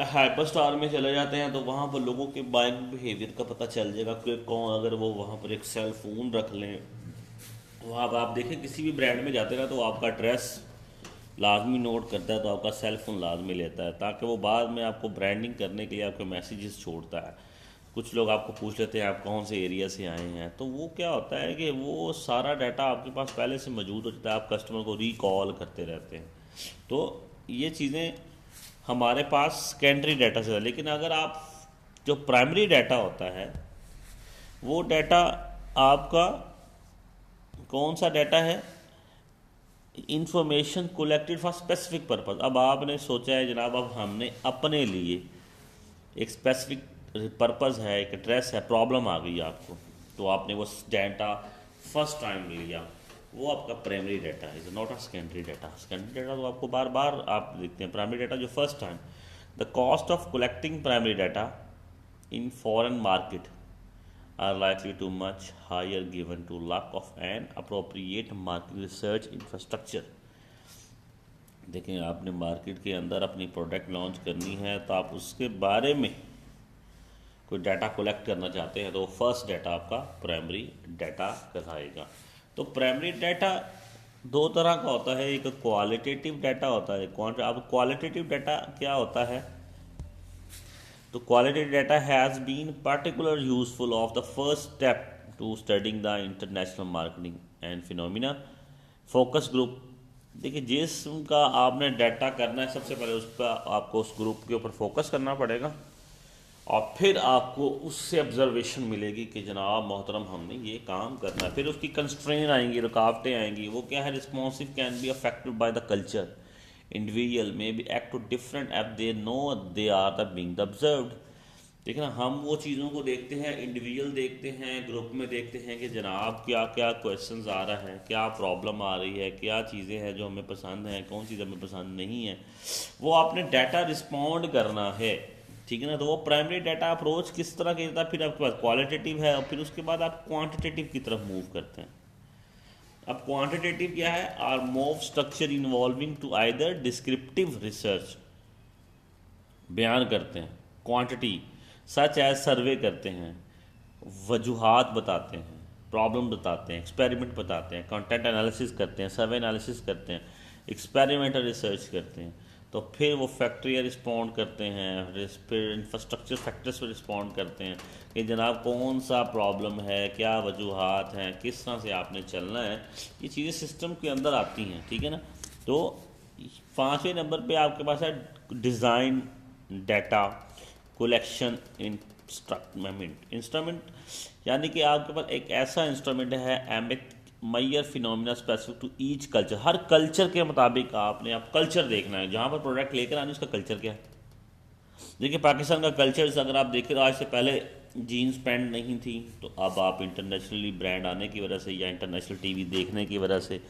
हाइपर स्टार में चले जाते हैं तो वहाँ पर लोगों के बाइंग बिहेवियर का पता चल जाएगा कि कौन, अगर वो वहाँ पर एक सेल फोन रख लें, वहाँ पर आप देखें किसी भी ब्रांड में जाते ना तो आपका एड्रेस लाजमी नोट करता है, तो आपका सेल फोन लाजमी लेता है, ताकि वो बाद में आपको ब्रांडिंग करने के लिए आपके मैसेजेस छोड़ता है। कुछ लोग आपको पूछ लेते हैं आप कौन से एरिया से आए हैं, तो वो क्या होता है कि वो सारा डाटा आपके पास पहले से मौजूद हो जाता है, आप कस्टमर को रिकॉल करते रहते हैं। तो ये चीज़ें हमारे पास सेकेंडरी डाटा से है। लेकिन अगर आप जो प्राइमरी डाटा होता है वो डाटा आपका कौन सा डाटा है? Information collected for specific purpose. अब आपने सोचा है जनाब, अब हमने अपने लिए एक स्पेसिफिक पर्पज़ है, एक एड्रेस है, प्रॉब्लम आ गई आपको, तो आपने वो डाटा फर्स्ट टाइम लिया, वो आपका प्राइमरी डाटा है, is not a secondary data. Secondary data तो आपको बार बार आप देखते हैं, प्राइमरी डाटा जो first time. The cost of collecting primary data in foreign market are likely to much higher given to lack of an appropriate market research infrastructure। देखें, आपने market के अंदर अपनी प्रोडक्ट लॉन्च करनी है तो आप उसके बारे में कोई डाटा कलेक्ट करना चाहते हैं, तो फर्स्ट डाटा आपका प्राइमरी डाटा कहलाएगा। तो प्राइमरी डाटा दो तरह का होता है, एक क्वालिटेटिव डाटा होता है, अब क्वालिटेटिव डाटा क्या होता है? तो qualitative data has been particularly useful of the first step to studying the international marketing and phenomena focus group। देखिए, जिसका आपने डाटा करना है सबसे पहले उस पर आपको उस ग्रुप के ऊपर फोकस करना पड़ेगा, और फिर आपको उससे ऑब्जर्वेशन मिलेगी कि जनाब मोहतरम हमने ये काम करना है। फिर उसकी कंस्ट्रेन आएंगी, रुकावटें आएंगी। वो क्या है? Responsive can be affected by the culture, individual may be act to different app they know they are the being observed. देखिए ना, हम वो चीज़ों को देखते हैं, इंडिविजुअल देखते हैं, ग्रुप में देखते हैं कि जनाब क्या क्या क्वेश्चंस आ रहा है, क्या प्रॉब्लम आ रही है, क्या चीज़ें हैं जो हमें पसंद हैं, कौन चीज़ हमें पसंद नहीं है। वो आपने डाटा रिस्पॉन्ड करना है, ठीक है ना। तो वो प्राइमरी डाटा अप्रोच किस तरह का था? फिर आपके पास क्वालिटेटिव है, और फिर उसके बाद आप क्वांटिटेटिव की तरफ मूव करते हैं। अब क्वांटिटेटिव क्या है? Are move structure involving to either descriptive research, बयान करते हैं, क्वांटिटी सच एज सर्वे करते हैं, वजूहात बताते हैं, प्रॉब्लम बताते हैं, एक्सपेरिमेंट बताते हैं, कंटेंट एनालिसिस करते हैं, सर्वे एनालिसिस करते हैं, एक्सपेरिमेंटल रिसर्च करते हैं। तो फिर वो फैक्ट्री रिस्पॉन्ड करते हैं, फिर इंफ्रास्ट्रक्चर फैक्टर्स पर रिस्पॉन्ड करते हैं कि जनाब कौन सा प्रॉब्लम है, क्या वजूहात हैं, किस तरह से आपने चलना है। ये चीज़ें सिस्टम के अंदर आती हैं, ठीक है ना। तो 5वें नंबर पे आपके पास है डिज़ाइन डाटा कलेक्शन इंस्ट्रूमेंट, यानी कि आपके पास एक ऐसा इंस्ट्रूमेंट है emic measure phenomena specific to each culture. हर कल्चर के मुताबिक आपने आप कल्चर देखना है, जहाँ पर प्रोडक्ट लेकर आने उसका कल्चर क्या है। देखिए, पाकिस्तान का कल्चर अगर आप देखें तो आज से पहले जीन्स पैंट नहीं थी, तो अब आप इंटरनेशनली ब्रांड आने की वजह से या इंटरनेशनल टीवी देखने की वजह से,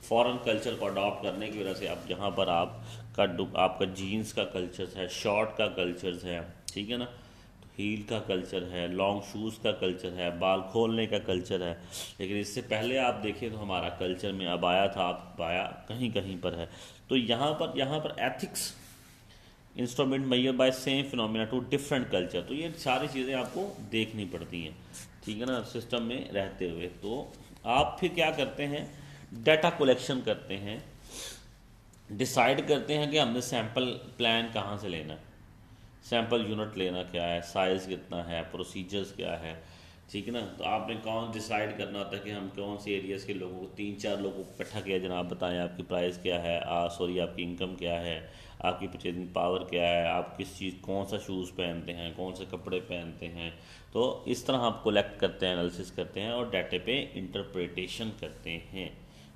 फॉरेन कल्चर को अडॉप्ट करने की वजह से आप जहाँ पर आपका जीन्स का कल्चर है, शॉर्ट का कल्चर है, ठीक है ना, तो हील का कल्चर है, लॉन्ग शूज़ का कल्चर है, बाल खोलने का कल्चर है। लेकिन इससे पहले आप देखें तो हमारा कल्चर में अब आया था, अब आया कहीं कहीं पर है। तो यहाँ पर ethics instrument measure by same phenomena to different culture. तो ये सारी चीज़ें आपको देखनी पड़ती हैं, ठीक है ना, सिस्टम में रहते हुए। तो आप फिर क्या करते हैं? डाटा कलेक्शन करते हैं, डिसाइड करते हैं कि हमने सैम्पल प्लान कहाँ से लेना है, सैम्पल यूनिट लेना क्या है, साइज़ कितना है, प्रोसीजर्स क्या है, ठीक है ना। तो आपने कौन डिसाइड करना होता है कि हम कौन से एरियाज़ के लोगों को 3-4 लोगों को इकट्ठा किया, जनाब बताएं आपकी प्राइस क्या है, आपकी इनकम क्या है, आपकी परचेजिंग पावर क्या है, आप किस चीज़ कौन सा शूज़ पहनते हैं, कौन से कपड़े पहनते हैं। तो इस तरह आप कलेक्ट करते हैं, एनालिसिस करते हैं और डाटे पे इंटरप्रिटेशन करते हैं,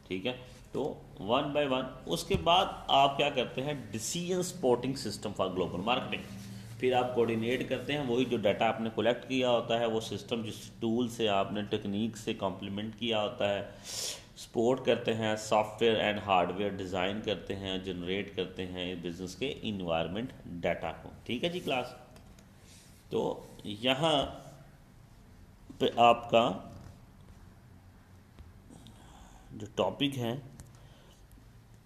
ठीक है। तो वन बाय वन उसके बाद आप क्या करते हैं? Decision supporting system for global marketing. फिर आप कोऑर्डिनेट करते हैं वही जो डाटा आपने कलेक्ट किया होता है, वो सिस्टम जिस टूल से आपने टेक्निक से कॉम्प्लीमेंट किया होता है, सपोर्ट करते हैं, सॉफ्टवेयर एंड हार्डवेयर डिज़ाइन करते हैं, जनरेट करते हैं बिजनेस के इन्वायरमेंट डाटा को, ठीक है जी क्लास। तो यहाँ पे आपका जो टॉपिक है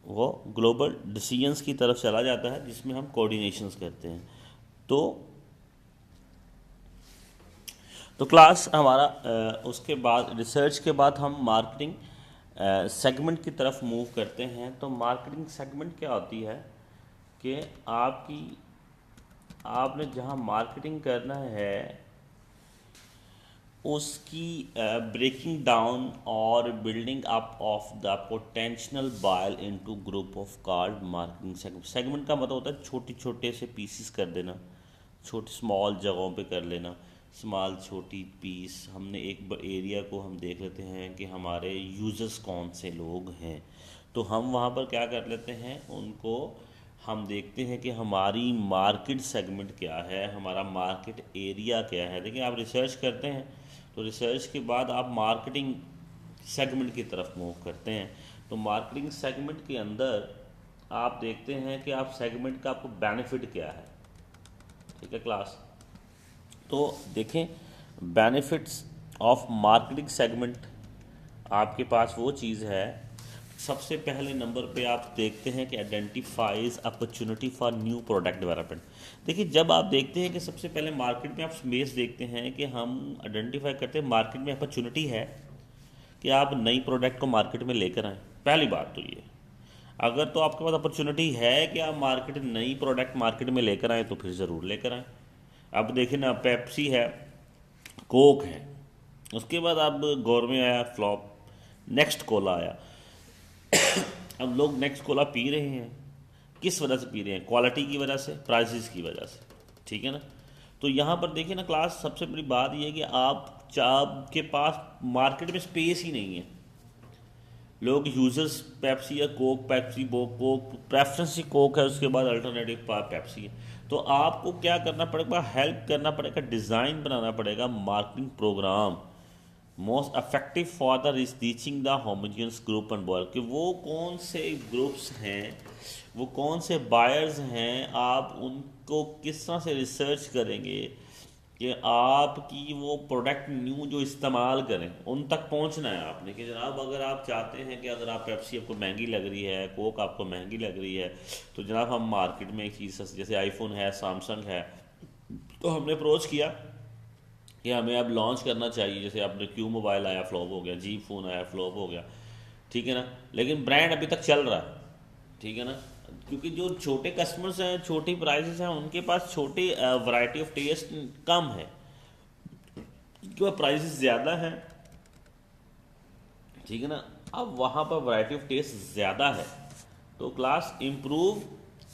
वो ग्लोबल डिसीजंस की तरफ चला जाता है, जिसमें हम कोऑर्डिनेशंस करते हैं। तो क्लास हमारा उसके बाद रिसर्च के बाद हम मार्केटिंग सेगमेंट की तरफ मूव करते हैं। तो मार्केटिंग सेगमेंट क्या होती है कि आपने जहां मार्केटिंग करना है उसकी ब्रेकिंग डाउन और building up of the potential buyer into group of called marketing segment. Segment का मतलब होता है छोटे छोटे से पीसीस कर देना, छोटी स्मॉल जगहों पे कर लेना, स्मॉल छोटी पीस, हमने एक एरिया को हम देख लेते हैं कि हमारे यूज़र्स कौन से लोग हैं, तो हम वहाँ पर क्या कर लेते हैं, उनको हम देखते हैं कि हमारी मार्केट सेगमेंट क्या है, हमारा मार्केट एरिया क्या है। देखिए आप रिसर्च करते हैं तो रिसर्च के बाद आप मार्केटिंग सेगमेंट की तरफ मूव करते हैं। तो मार्केटिंग सेगमेंट के अंदर आप देखते हैं कि आप सेगमेंट का आपको बेनिफिट क्या है। ठीक है क्लास, तो देखें बेनिफिट्स ऑफ मार्केटिंग सेगमेंट आपके पास वो चीज़ है। सबसे पहले नंबर पे आप देखते हैं कि identifies opportunity for new product development. देखिए जब आप देखते हैं कि सबसे पहले मार्केट में आप स्पेस देखते हैं कि हम आइडेंटिफाई करते हैं मार्केट में अपॉर्चुनिटी है कि आप नई प्रोडक्ट को मार्केट में लेकर आएँ। पहली बात तो ये, अगर तो आपके पास अपॉर्चुनिटी है कि आप नई प्रोडक्ट मार्केट में लेकर आएँ तो फिर ज़रूर लेकर आएँ। अब देखिए ना, पेप्सी है, कोक है, उसके बाद अब गोरमे आया, फ्लॉप, नेक्स्ट कोला आया। अब लोग नेक्स्ट कोला पी रहे हैं, किस वजह से पी रहे हैं? क्वालिटी की वजह से, प्राइसेस की वजह से। ठीक है ना, तो यहाँ पर देखिए ना क्लास, सबसे बड़ी बात यह है कि आपके पास मार्केट में स्पेस ही नहीं है। लोग यूजर्स पेप्सी या कोक, पेप्सी कोक, प्रेफरेंस ही कोक है, उसके बाद अल्टरनेटिव पेप्सी है। तो आपको क्या करना पड़ेगा, हेल्प करना पड़ेगा, डिज़ाइन बनाना पड़ेगा marketing programme most affective for the reaching the homogeneous group and buyer, कि वो कौन से ग्रुप्स हैं, वो कौन से बायर्स हैं, आप उनको किस तरह से रिसर्च करेंगे कि आपकी वो प्रोडक्ट न्यू जो इस्तेमाल करें उन तक पहुंचना है आपने। कि जनाब अगर आप चाहते हैं कि अगर आप पेप्सी आपको महंगी लग रही है, कोक आपको महंगी लग रही है, तो जनाब हम मार्केट में एक चीज़ जैसे आईफोन है, सैमसंग है, तो हमने अप्रोच किया कि हमें अब लॉन्च करना चाहिए। जैसे आपने क्यू मोबाइल आया, फ्लॉप हो गया, जी फोन आया, फ्लॉप हो गया। ठीक है ना, लेकिन ब्रांड अभी तक चल रहा है। ठीक है ना, क्योंकि जो छोटे कस्टमर्स हैं, छोटी प्राइसेस हैं, उनके पास छोटी वैरायटी ऑफ टेस्ट कम है, क्योंकि प्राइसेस ज़्यादा हैं। ठीक है ना, अब वहाँ पर वैरायटी ऑफ टेस्ट ज़्यादा है, तो क्लास इम्प्रूव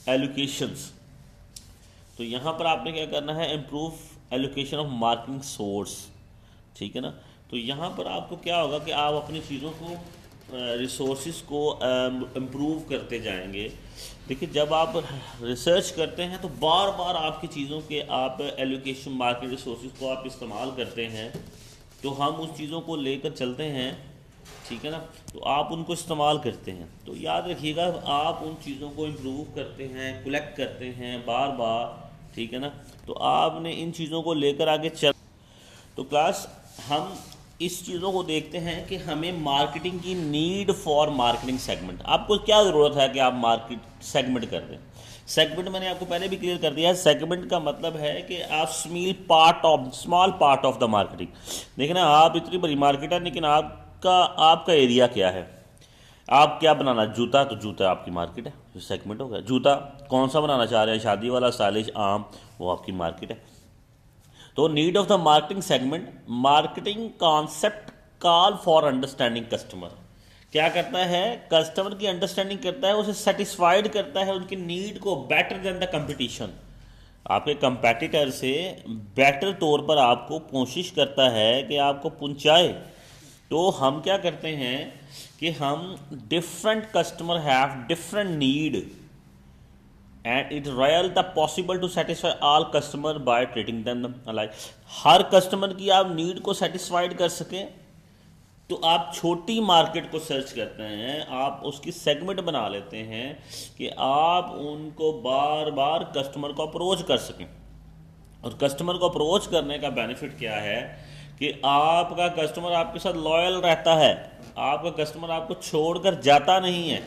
एलोकेशंस। तो यहाँ पर आपने क्या करना है, improve allocation of marketing source. ठीक है ना, तो यहाँ पर आपको क्या होगा कि आप अपनी चीज़ों को, रिसोर्सिस को इम्प्रूव करते जाएंगे। देखिए जब आप रिसर्च करते हैं तो बार बार आपकी चीज़ों के आप एलोकेशन, मार्केट रिसोर्सिस को आप इस्तेमाल करते हैं, तो हम उस चीज़ों को लेकर चलते हैं। ठीक है ना, तो आप उनको इस्तेमाल करते हैं, तो याद रखिएगा आप उन चीज़ों को इम्प्रूव करते हैं, कलेक्ट करते हैं बार बार। ठीक है ना, तो आपने इन चीज़ों को लेकर आगे चल। तो क्लास हम इस चीज़ों को देखते हैं कि हमें मार्केटिंग की नीड फॉर मार्केटिंग सेगमेंट, आपको क्या ज़रूरत है कि आप मार्केट सेगमेंट कर दें। सेगमेंट मैंने आपको पहले भी क्लियर कर दिया है। सेगमेंट का मतलब है कि आप small part of the marketing. देखिए ना, आप इतनी बड़ी मार्केट है, लेकिन आपका एरिया क्या है, आप क्या बनाना, जूता, तो जूता आपकी मार्केट है, जो सेगमेंट हो गया। जूता कौन सा बनाना चाह रहे हैं, शादी वाला, स्टाइलिश, आम, वो आपकी मार्केट है। तो need of the marketing segment, marketing concept call for understanding customer. क्या करता है, कस्टमर की अंडरस्टैंडिंग करता है, उसे सेटिस्फाइड करता है, उनकी नीड को, बेटर देन द कंपटीशन, आपके कंपेटिटर से बेटर तौर पर आपको कोशिश करता है कि आपको पहुंचाए। तो हम क्या करते हैं कि हम different customer have different need and it real the possible to satisfy all customer by treating them like. हर कस्टमर की आप नीड को सेटिस्फाइड कर सकें, तो आप छोटी मार्केट को सर्च करते हैं, आप उसकी सेगमेंट बना लेते हैं कि आप उनको बार बार कस्टमर को अप्रोच कर सकें। और कस्टमर को अप्रोच करने का बेनिफिट क्या है कि आपका कस्टमर आपके साथ लॉयल रहता है, आपका कस्टमर आपको छोड़कर जाता नहीं है।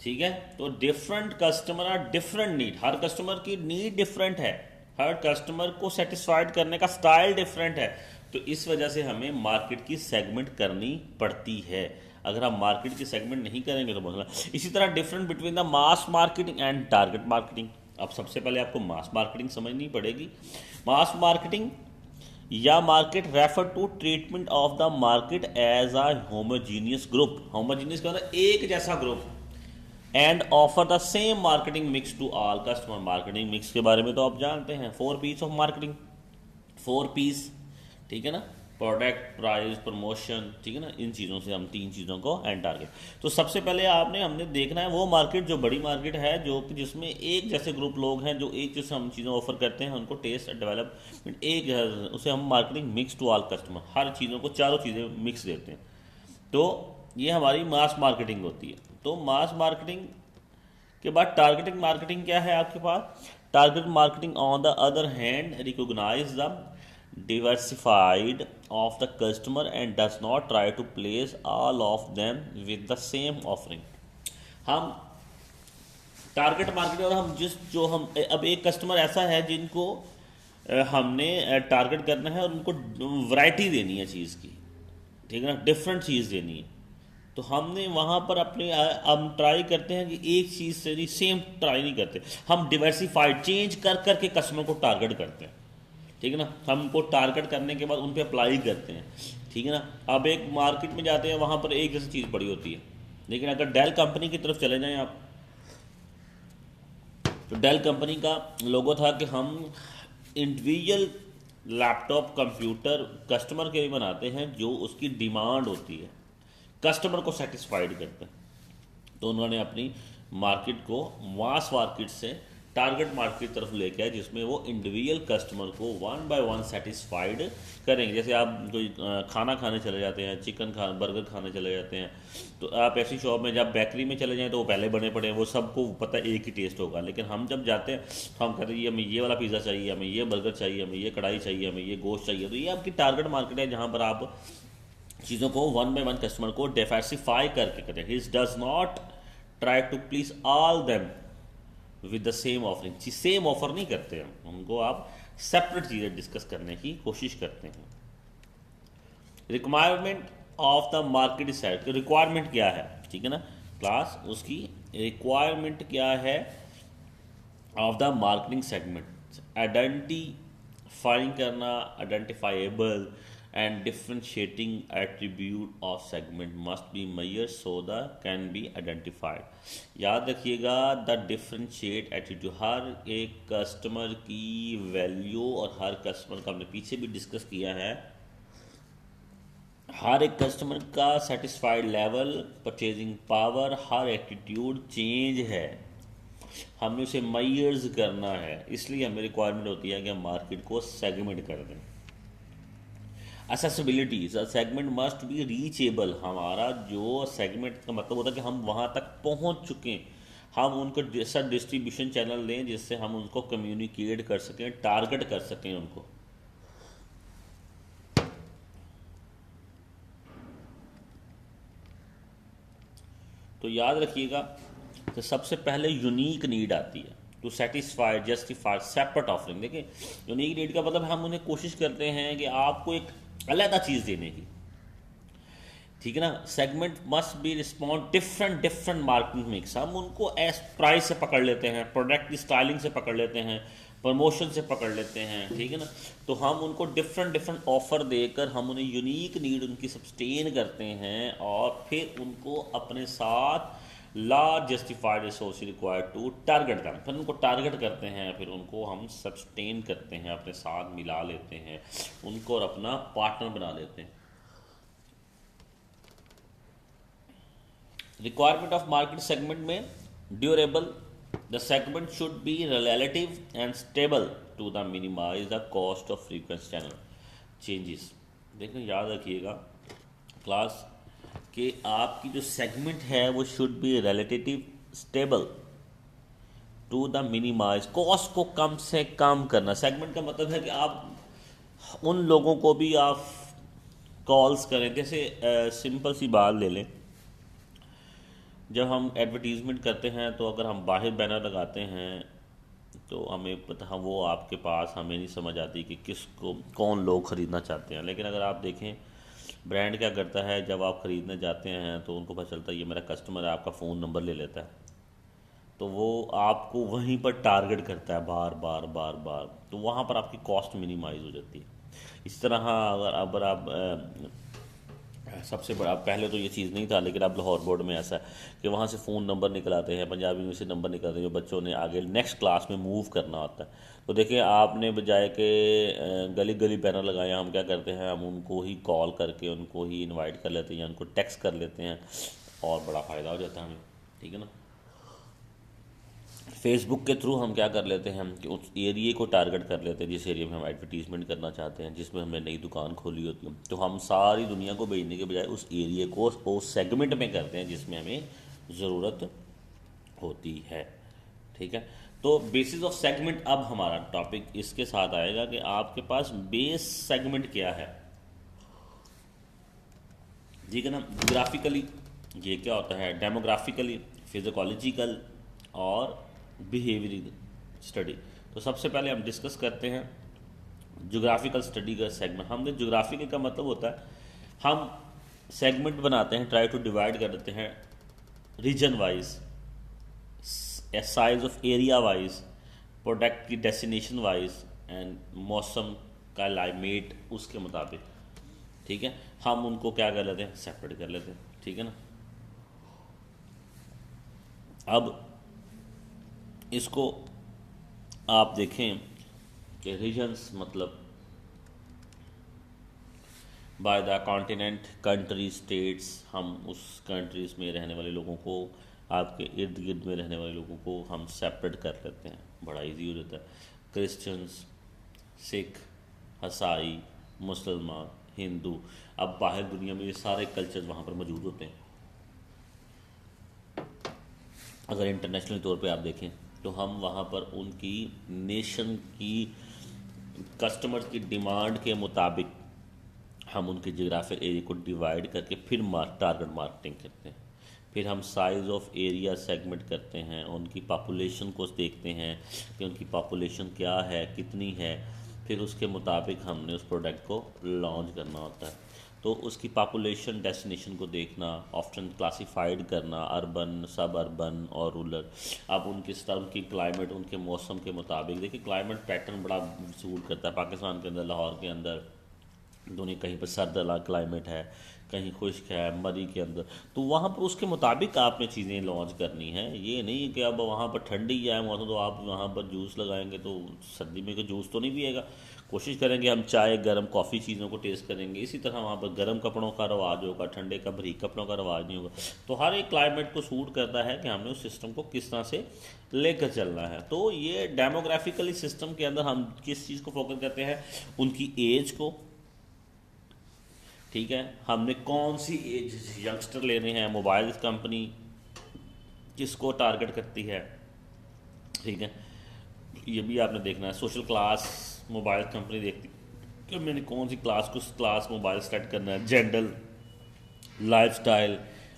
ठीक है, तो different customer are different need, हर कस्टमर की नीड डिफरेंट है, हर कस्टमर को सेटिस्फाइड करने का स्टाइल डिफरेंट है। तो इस वजह से हमें मार्केट की सेगमेंट करनी पड़ती है। अगर आप मार्केट की सेगमेंट नहीं करेंगे तो बहुत। इसी तरह different between the mass marketing and target marketing. अब सबसे पहले आपको मास मार्केटिंग समझनी पड़ेगी। मास मार्केटिंग या market refer to treatment of the market as a homogeneous group. Homogeneous का मतलब एक जैसा group, and offer the same marketing mix to all customer. Marketing mix के बारे में तो आप जानते हैं, 4 P's of marketing. Four piece, ठीक है ना, प्रोडक्ट, प्राइस, प्रमोशन, ठीक है ना, इन चीज़ों से हम 3 चीज़ों को एंड टारगेट। तो सबसे पहले हमने देखना है वो मार्केट जो बड़ी मार्केट है, जो कि जिसमें एक जैसे ग्रुप लोग हैं जो एक जैसे हम चीज़ें ऑफर करते हैं, उनको टेस्ट डेवलपमेंट एक उसे हम marketing mix to all customer, हर चीज़ों को चारों चीज़ें मिक्स देते हैं। तो ये हमारी मास मार्केटिंग होती है। तो मास मार्केटिंग के बाद टारगेटिंग मार्केटिंग क्या है आपके पास? Target marketing on the other hand recognise the diversified of the customer and does not try to place all of them with the same offering। हम टारगेट मार्केट और हम जिस जो हम अब एक कस्टमर ऐसा है जिनको हमने टारगेट करना है और उनको वैरायटी देनी है चीज़ की, ठीक है ना, डिफरेंट चीज़ देनी है। तो हमने वहाँ पर अपने हम ट्राई करते हैं कि एक चीज़ से नहीं, सेम ट्राई नहीं करते, हम डिवर्सिफाइड चेंज कर करके कस्टमर को टारगेट करते हैं, ठीक है ना। हमको टारगेट करने के बाद उन पे अप्लाई करते हैं, ठीक है ना। अब एक मार्केट में जाते हैं, वहाँ पर एक जैसी चीज़ पड़ी होती है, लेकिन अगर डेल कंपनी की तरफ चले जाएं आप, तो डेल कंपनी का लोगो था कि हम इंडिविजुअल लैपटॉप कंप्यूटर कस्टमर के लिए बनाते हैं जो उसकी डिमांड होती है, कस्टमर को सेटिस्फाइड करते हैं। तो उन्होंने अपनी मार्केट को मास मार्केट से टारगेट मार्केट की तरफ लेके आए, जिसमें वो इंडिविजुअल कस्टमर को 1 बाय 1 सेटिस्फाइड करेंगे। जैसे आप कोई खाना खाने चले जाते हैं, बर्गर खाने चले जाते हैं, तो आप ऐसी शॉप में जब बेकरी में चले जाएं तो वो पहले बने पड़े हैं, वो सबको पता है एक ही टेस्ट होगा। लेकिन हम जब जाते हैं तो हम कहते हैं हमें ये वाला पिज़्ज़ा चाहिए, हमें ये बर्गर चाहिए, हमें ये कढ़ाई चाहिए, हमें ये गोश्त चाहिए। तो ये आपकी टारगेट मार्केट है, जहाँ पर आप चीज़ों को 1 बाय 1 कस्टमर को डाइवर्सिफाई करके करते हैं। ही does not try to please all them with the same offering. Same offer नहीं करते हैं, उनको आप सेपरेट चीज़ें डिस्कस करने की कोशिश करते हैं। Requirement of the market side, requirement क्या है, ठीक है ना क्लास, उसकी रिक्वायरमेंट क्या है of the marketing segment. Identifying करना, identifiable and differentiating attribute of segment must be measured so that can be identified। याद रखिएगा द डिफरेंशिएट एटीट्यूड, हर एक कस्टमर की वैल्यू और हर कस्टमर का हमने पीछे भी डिस्कस किया है, हर एक कस्टमर का सेटिस्फाइड लेवल, परचेजिंग पावर, हर एटीट्यूड चेंज है, हमने उसे मेजर्स करना है। इसलिए हमें रिक्वायरमेंट होती है कि हम मार्केट को सेगमेंट कर दें। Accessibility, segment must be reachable, हमारा जो सेगमेंट का मतलब होता है कि हम वहाँ तक पहुँच चुके हैं, हम उनको ऐसा डिस्ट्रीब्यूशन चैनल दें जिससे हम उनको कम्युनिकेट कर सकें, टारगेट कर सकें उनको। तो याद रखिएगा कि सबसे पहले यूनिक नीड आती है, to satisfy justify separate offering. देखिए यूनिक नीड का मतलब हम उन्हें कोशिश करते हैं कि आपको एक अलग चीज़ देने की, ठीक है ना। Segment must be respond different marketing mix, हम उनको एस प्राइस से पकड़ लेते हैं, प्रोडक्ट की स्टाइलिंग से पकड़ लेते हैं, प्रमोशन से पकड़ लेते हैं, ठीक है ना। तो हम उनको डिफरेंट ऑफर देकर हम उन्हें यूनिक नीड उनकी सस्टेन करते हैं और फिर उनको अपने साथ large justified resource required to target them, फिर उनको टारगेट करते हैं, फिर उनको हम सस्टेन करते हैं, अपने साथ मिला लेते हैं उनको और अपना पार्टनर बना लेते हैं। रिक्वायरमेंट ऑफ मार्केट सेगमेंट में durable, the segment should be relative and stable to the minimize the cost of frequent channel changes. देखिए याद रखिएगा क्लास कि आपकी जो सेगमेंट है वो should be relative stable to the minimize, cost को कम से कम करना। सेगमेंट का मतलब है कि आप उन लोगों को भी आप कॉल्स करें, जैसे सिंपल सी बात ले लें, जब हम एडवर्टीज़मेंट करते हैं तो अगर हम बाहर बैनर लगाते हैं तो हमें पता, वो आपके पास हमें नहीं समझ आती कि किसको कौन लोग ख़रीदना चाहते हैं। लेकिन अगर आप देखें ब्रांड क्या करता है, जब आप ख़रीदने जाते हैं तो उनको पता चलता है ये मेरा कस्टमर है, आपका फ़ोन नंबर ले लेता है, तो वो आपको वहीं पर टारगेट करता है बार बार बार बार, तो वहाँ पर आपकी कॉस्ट मिनिमाइज हो जाती है। इस तरह अगर आप सबसे बड़ा, पहले तो ये चीज़ नहीं था, लेकिन अब लाहौर बोर्ड में ऐसा है कि वहाँ से फ़ोन नंबर निकल आते हैं, पंजाबी में से नंबर निकल आते हैं जो बच्चों ने आगे नेक्स्ट क्लास में मूव करना होता है। तो देखिए, आपने बजाय के गली गली बैनर लगाए, हम क्या करते हैं, हम उनको ही कॉल करके उनको ही इनवाइट कर लेते हैं या उनको टेक्स्ट कर लेते हैं और बड़ा फ़ायदा हो जाता है हमें, ठीक है ना। फेसबुक के थ्रू हम क्या कर लेते हैं कि उस एरिए को टारगेट कर लेते हैं जिस एरिया में हम एडवर्टीजमेंट करना चाहते हैं, जिसमें हमने नई दुकान खोली होती है, तो हम सारी दुनिया को भेजने के बजाय उस एरिए को उस सेगमेंट में करते हैं जिसमें हमें ज़रूरत होती है, ठीक है। तो बेसिस ऑफ सेगमेंट, अब हमारा टॉपिक इसके साथ आएगा कि आपके पास बेस सेगमेंट क्या है, ठीक है ना। जोग्राफिकली ये क्या होता है, डेमोग्राफिकली, फिजिकोलॉजिकल और बिहेवियरल स्टडी। तो सबसे पहले हम डिस्कस करते हैं जोग्राफिकल स्टडी का सेगमेंट। हमने जोग्राफिकल का मतलब होता है हम सेगमेंट बनाते हैं, ट्राई टू डिवाइड कर देते हैं region wise, size of area wise, product की डेस्टिनेशन वाइज एंड मौसम का क्लाइमेट उसके मुताबिक, ठीक है। हम उनको क्या कर लेते हैं, सेपरेट कर लेते हैं, ठीक है ना। अब इसको आप देखें कि रीजन्स मतलब by the continent, country, states, हम उस कंट्रीज़ में रहने वाले लोगों को, आपके इर्द गिर्द में रहने वाले लोगों को हम सेपरेट कर लेते हैं, बड़ा इजी हो जाता है। क्रिश्चियंस, सिख, ईसाई, मुसलमान, हिंदू, अब बाहर दुनिया में ये सारे कल्चर्स वहाँ पर मौजूद होते हैं। अगर इंटरनेशनल तौर पे आप देखें तो हम वहाँ पर उनकी नेशन की कस्टमर्स की डिमांड के मुताबिक हम उनके जियोग्राफिक एरिया को डिवाइड करके फिर टारगेट मार्केटिंग करते हैं। फिर हम साइज़ ऑफ एरिया सेगमेंट करते हैं, उनकी पॉपुलेशन को देखते हैं कि उनकी पॉपुलेशन क्या है, कितनी है, फिर उसके मुताबिक हमने उस प्रोडक्ट को लॉन्च करना होता है। तो उसकी पॉपुलेशन डेस्टिनेशन को देखना, ऑप्शन क्लासिफाइड करना, अर्बन, सब अर्बन और रूरल। अब उनकी क्लाइमेट, उनके मौसम के मुताबिक, देखिए क्लाइमेट पैटर्न बड़ा सूट करता है। पाकिस्तान के अंदर, लाहौर के अंदर दोनों, कहीं पर सर्द क्लाइमेट है, कहीं खुश्क है, मरी के अंदर, तो वहाँ पर उसके मुताबिक आपने चीज़ें लॉन्च करनी है। ये नहीं कि अब वहाँ पर ठंडी है मौसम तो आप वहाँ पर जूस लगाएंगे तो सर्दी में का जूस तो नहीं पिएगा। कोशिश करेंगे हम चाय, गर्म कॉफ़ी चीज़ों को टेस्ट करेंगे। इसी तरह वहाँ पर गर्म कपड़ों का रवाज होगा, ठंडे का बारीक कपड़ों का रवाज नहीं होगा। तो हर एक क्लाइमेट को सूट करता है कि हमने उस सिस्टम को किस तरह से लेकर चलना है। तो ये डेमोग्राफिकली सिस्टम के अंदर हम किस चीज़ को फोकस करते हैं, उनकी एज को, ठीक है। हमने कौन सी एज यंगस्टर लेने हैं, मोबाइल कंपनी किसको टारगेट करती है, ठीक है, ये भी आपने देखना है। सोशल क्लास मोबाइल कंपनी देखती कि मैंने कौन सी क्लास मोबाइल सेलेक्ट करना है। जेंडर, लाइफस्टाइल,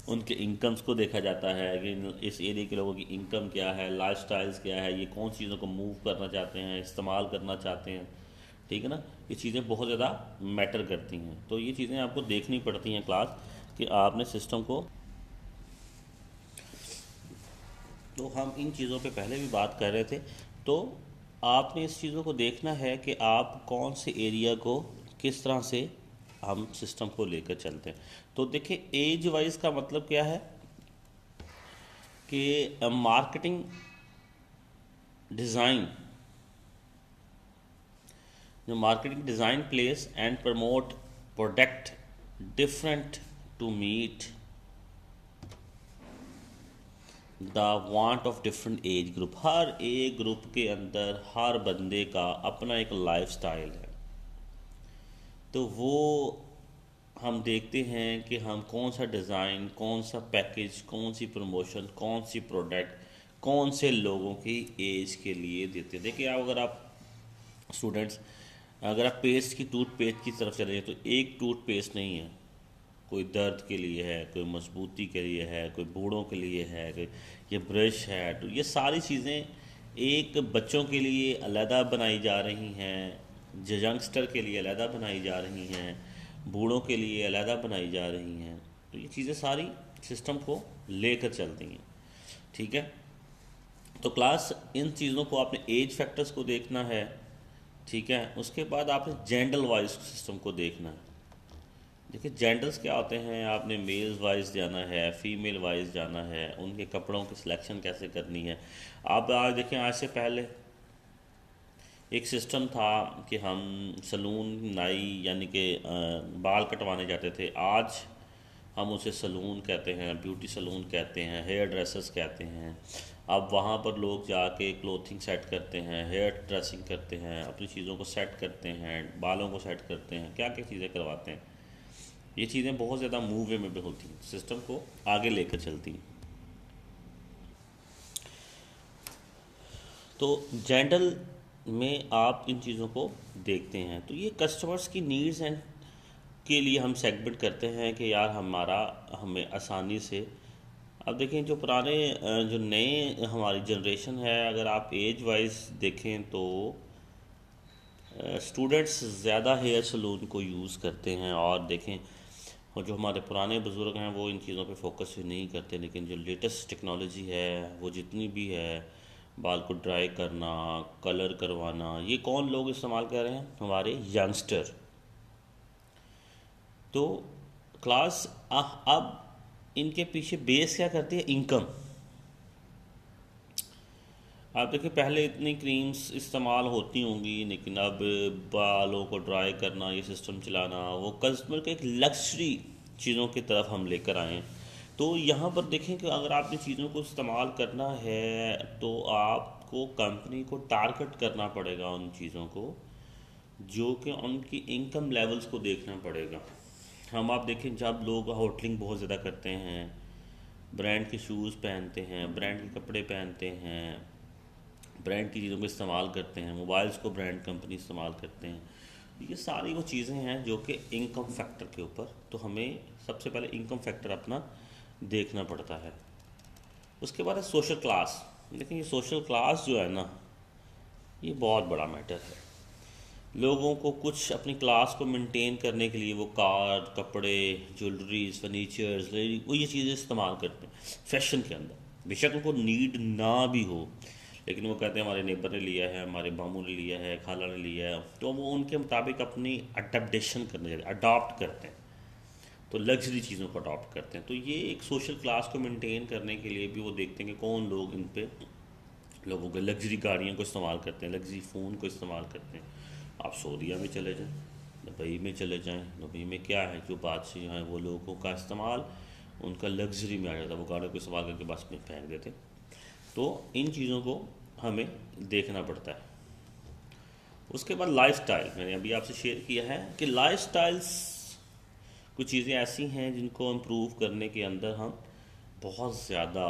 उनके इनकम्स को देखा जाता है कि इस एरिया के लोगों की इनकम क्या है, लाइफस्टाइल्स क्या है, ये कौन सी चीज़ों को मूव करना चाहते हैं, इस्तेमाल करना चाहते हैं, ठीक है ना। ये चीज़ें बहुत ज़्यादा मैटर करती हैं। तो ये चीज़ें आपको देखनी पड़ती हैं क्लास कि आपने सिस्टम को, तो हम इन चीज़ों पे पहले भी बात कर रहे थे। तो आपने इस चीज़ों को देखना है कि आप कौन से एरिया को किस तरह से हम सिस्टम को लेकर चलते हैं। तो देखिए, एज वाइज का मतलब क्या है कि मार्केटिंग डिज़ाइन, जो marketing design place and promote product different to meet the want of different age group. हर एक ग्रुप के अंदर हर बंदे का अपना एक लाइफ स्टाइल है। तो वो हम देखते हैं कि हम कौन सा डिज़ाइन, कौन सा पैकेज, कौन सी प्रमोशन, कौन सी प्रोडक्ट, कौन से लोगों की एज के लिए देते हैं। देखिए, अगर आप स्टूडेंट्स, अगर आप पेस्ट की, टूथपेस्ट की तरफ चले तो एक टूथपेस्ट नहीं है, कोई दर्द के लिए है, कोई मजबूती के लिए है, कोई बूढ़ों के लिए है, कोई ये ब्रश है। तो ये सारी चीज़ें एक बच्चों के लिए अलहदा बनाई जा रही हैं, यंगस्टर के लिए अलहदा बनाई जा रही हैं, बूढ़ों के लिए अलहदा बनाई जा रही हैं। तो ये चीज़ें सारी सिस्टम को लेकर चलती हैं, ठीक है। तो क्लास, इन चीज़ों को आपने एज फैक्टर्स को देखना है, ठीक है। उसके बाद आपने जेंडर वाइज सिस्टम को देखना है, देखिए जेंडर्स क्या होते हैं, आपने मेल्स वाइज जाना है, फीमेल वाइज जाना है, उनके कपड़ों की सिलेक्शन कैसे करनी है। आप आज देखें, आज से पहले एक सिस्टम था कि हम सलून नाई यानी कि बाल कटवाने जाते थे। आज हम उसे सलून कहते हैं, ब्यूटी सलून कहते हैं, हेयर ड्रेसर्स कहते हैं। अब वहाँ पर लोग जाके क्लोथिंग सेट करते हैं, हेयर ड्रेसिंग करते हैं, अपनी चीज़ों को सेट करते हैं, बालों को सेट करते हैं, क्या क्या चीज़ें करवाते हैं। ये चीज़ें बहुत ज़्यादा मूवेबल होती हैं, सिस्टम को आगे लेकर चलती हैं। तो जेंडल में आप इन चीज़ों को देखते हैं, तो ये कस्टमर्स की नीड्स एंड के लिए हम सेगमेंट करते हैं कि यार हमारा हमें आसानी से। अब देखें जो पुराने जो नए हमारी जनरेशन है, अगर आप एज वाइज देखें तो स्टूडेंट्स ज़्यादा हेयर सलून को यूज़ करते हैं, और देखें और जो हमारे पुराने बुज़ुर्ग हैं वो इन चीज़ों पे फोकस भी नहीं करते। लेकिन जो लेटेस्ट टेक्नोलॉजी है वो जितनी भी है, बाल को ड्राई करना, कलर करवाना, ये कौन लोग इस्तेमाल कर रहे हैं? हमारे यंगस्टर। तो क्लास अब इनके पीछे बेस क्या करती है? इनकम। आप देखिए पहले इतनी क्रीम्स इस्तेमाल होती होंगी, लेकिन अब बालों को ड्राई करना, ये सिस्टम चलाना, वो कस्टमर के एक लग्जरी चीज़ों की तरफ हम लेकर आए हैं। तो यहाँ पर देखें कि अगर आपने चीज़ों को इस्तेमाल करना है तो आपको कंपनी को टारगेट करना पड़ेगा उन चीज़ों को, जो कि उनकी इनकम लेवल्स को देखना पड़ेगा। हम आप देखें जब लोग होटलिंग बहुत ज़्यादा करते हैं, ब्रांड के शूज़ पहनते हैं, ब्रांड के कपड़े पहनते हैं, ब्रांड की चीज़ों को इस्तेमाल करते हैं, मोबाइल्स को ब्रांड कंपनी इस्तेमाल करते हैं, ये सारी वो चीज़ें हैं जो कि इनकम फैक्टर के ऊपर। तो हमें सबसे पहले इनकम फैक्टर अपना देखना पड़ता है। उसके बाद है सोशल क्लास। लेकिन ये सोशल क्लास जो है ना, ये बहुत बड़ा मैटर है। लोगों को कुछ अपनी क्लास को मेंटेन करने के लिए वो कार, कपड़े, ज्वेलरीज, फर्नीचर्स, वो ये चीज़ें इस्तेमाल करते हैं फैशन के अंदर। बेशक उनको नीड ना भी हो, लेकिन वो कहते हैं हमारे नेबर ने लिया है, हमारे मामू ने लिया है, खाला ने लिया है, तो वो उनके मुताबिक अपनी अडेप्टेशन करने जाते हैं, अडॉप्ट करते हैं। तो लग्जरी चीज़ों को अडॉप्ट करते हैं। तो ये एक सोशल क्लास को मेंटेन करने के लिए भी वो देखते हैं कि कौन लोग इन पे लोगों के लग्जरी गाड़ियों को इस्तेमाल करते हैं, लग्जरी फ़ोन को इस्तेमाल करते हैं। आप सऊदीया में चले जाएं, दुबई में चले जाएं, दुबई में क्या है, जो बादशाह हैं वो लोगों का इस्तेमाल उनका लग्जरी में आ जाता है, वो गाड़ियों को इस्तेमाल करके बस में फेंक देते। तो इन चीज़ों को हमें देखना पड़ता है। उसके बाद लाइफस्टाइल, मैंने अभी आपसे शेयर किया है कि लाइफस्टाइल्स कुछ चीज़ें ऐसी हैं जिनको इम्प्रूव करने के अंदर हम बहुत ज़्यादा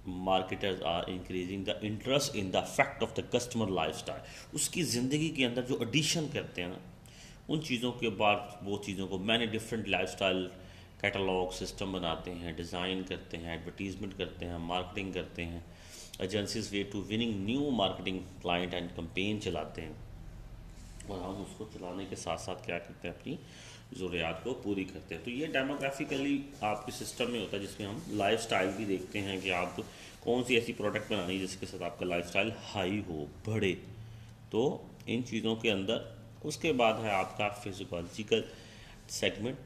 marketers are increasing the interest in the fact of the customer lifestyle. उसकी ज़िंदगी के अंदर जो एडिशन करते हैं ना, उन चीज़ों के बाद वो चीज़ों को मैंने डिफरेंट लाइफस्टाइल कैटलॉग सिस्टम बनाते हैं, डिज़ाइन करते हैं, एडवर्टीजमेंट करते हैं, मार्केटिंग करते हैं, agencies way to winning new marketing client and campaign चलाते हैं। और हम उसको चलाने के साथ साथ क्या करते हैं, अपनी ज़रूरियात को पूरी करते हैं। तो ये डेमोग्राफिकली आपके सिस्टम में होता है, जिसमें हम लाइफस्टाइल भी देखते हैं कि आप कौन सी ऐसी प्रोडक्ट बनानी है जिसके साथ आपका लाइफस्टाइल हाई हो, बढ़े। तो इन चीज़ों के अंदर उसके बाद है आपका फिजियोलॉजिकल सेगमेंट।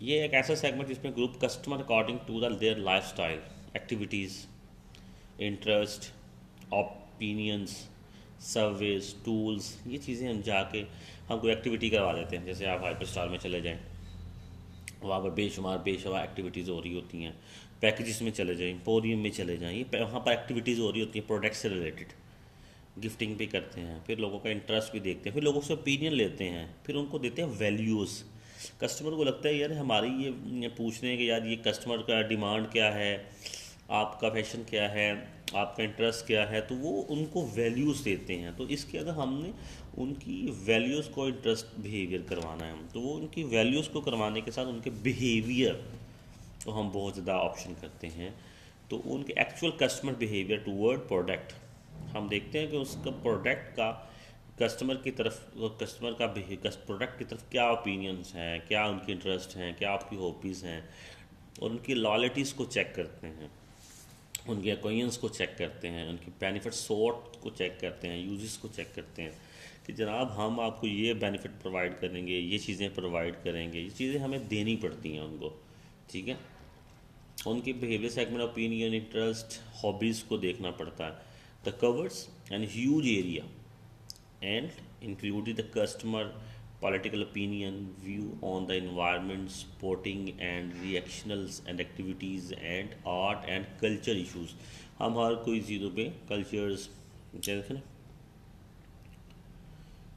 ये एक ऐसा सेगमेंट जिसमें group customer according to the their lifestyle, activities, interests, opinions, surveys, tools, ये चीज़ें हम जाके हम कोई एक्टिविटी करवा देते हैं। जैसे आप हाइपर स्टार में चले जाएं, वहाँ पर बेशुमार एक्टिविटीज़ हो रही होती हैं। पैकेजेस में चले जाएं, पोडियम में चले जाएं, ये वहाँ पर एक्टिविटीज़ हो रही होती हैं प्रोडक्ट से रिलेटेड। गिफ्टिंग भी करते हैं, फिर लोगों का इंटरेस्ट भी देखते हैं, फिर लोगों से ओपिनियन लेते हैं, फिर उनको देते हैं वैल्यूज़। कस्टमर को लगता है यार हमारी ये पूछने हैं कि यार ये कस्टमर का डिमांड क्या है, आपका फैशन क्या है, आपका इंटरेस्ट क्या है, तो वो उनको वैल्यूज़ देते हैं। तो इसके अंदर हमने उनकी वैल्यूज़ को इंटरेस्ट बिहेवियर करवाना है, तो वो उनकी वैल्यूज़ को करवाने के साथ उनके बिहेवियर को हम बहुत ज़्यादा ऑप्शन करते हैं। तो उनके actual customer behaviour toward product हम देखते हैं कि उसका प्रोडक्ट का कस्टमर की तरफ, कस्टमर का प्रोडक्ट की तरफ क्या ओपिनियंस हैं, क्या उनके इंटरेस्ट हैं, क्या आपकी हॉबीज़ हैं, और उनकी लॉयल्टीज़ को चेक करते हैं, उनके एक्वायरेंस को चेक करते हैं, उनकी बेनिफिट सॉर्ट को चेक करते हैं, यूजेस को चेक करते हैं, कि जनाब हम आपको ये बेनिफिट प्रोवाइड करेंगे, ये चीज़ें प्रोवाइड करेंगे, ये चीज़ें हमें देनी पड़ती हैं उनको, ठीक है। उनके behaviour segment, opinion, interest, hobbies को देखना पड़ता है। The covers N huge area and including the customer, political opinion, view on the environment, sporting and reactionals and activities, and art and culture issues। हम हर कोई चीज़ों पे कल्चर्स देखें ना।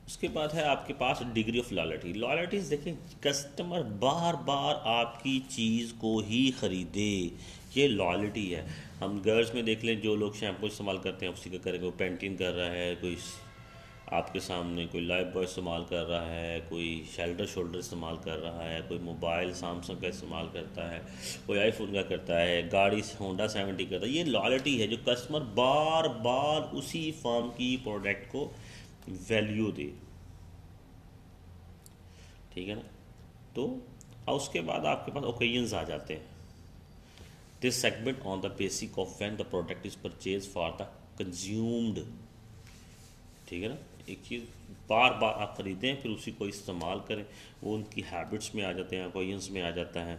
उसके बाद है आपके पास डिग्री ऑफ लॉयल्टी। लॉयल्टीज देखें, कस्टमर बार बार आपकी चीज़ को ही ख़रीदे, ये लॉयल्टी है। हम गर्ल्स में देख लें, जो लोग शैम्पू इस्तेमाल करते हैं उसी का करें, कोई पेंटिंग कर रहा है, कोई आपके सामने कोई लाइफ बॉय इस्तेमाल कर रहा है, कोई शेल्टर शोल्डर इस्तेमाल कर रहा है, कोई मोबाइल सैमसंग का इस्तेमाल करता है, कोई आईफोन का करता है, गाड़ी होंडा 70 करता है। ये लॉयल्टी है, जो कस्टमर बार बार उसी फर्म की प्रोडक्ट को वैल्यू दे, ठीक है ना। तो उसके बाद आपके पास ओकेजन्स आ जाते हैं। This segment on the basic of when the product is purchase for the consumed, ठीक है ना। एक चीज़ बार बार आप ख़रीदें फिर उसी को इस्तेमाल करें, वो उनकी हैबिट्स में आ जाते हैं, ओकेजन्स में आ जाता है।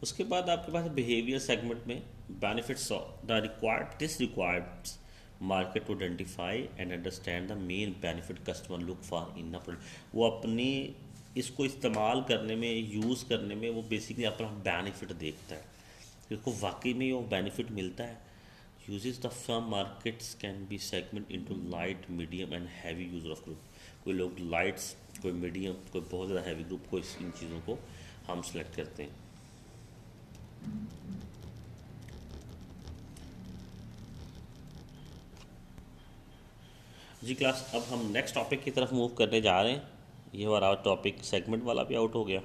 उसके बाद आपके पास बिहेवियर सेगमेंट में benefits the required this requires market to identify and understand the main benefit customer look for in the product. वो अपनी इसको इस्तेमाल करने में, यूज़ करने में वो बेसिकली अपना बेनिफिट देखता है कि उसको वाकई में वो बेनिफिट मिलता है। Uses the firm markets can be segmented into light, medium and heavy user of group। कोई लोग लाइट्स, कोई मीडियम, कोई बहुत ज़्यादा हैवी ग्रुप को इन चीज़ों को हम सेलेक्ट करते हैं। जी क्लास, अब हम नेक्स्ट टॉपिक की तरफ मूव करने जा रहे हैं। ये हमारा टॉपिक सेगमेंट वाला भी आउट हो गया।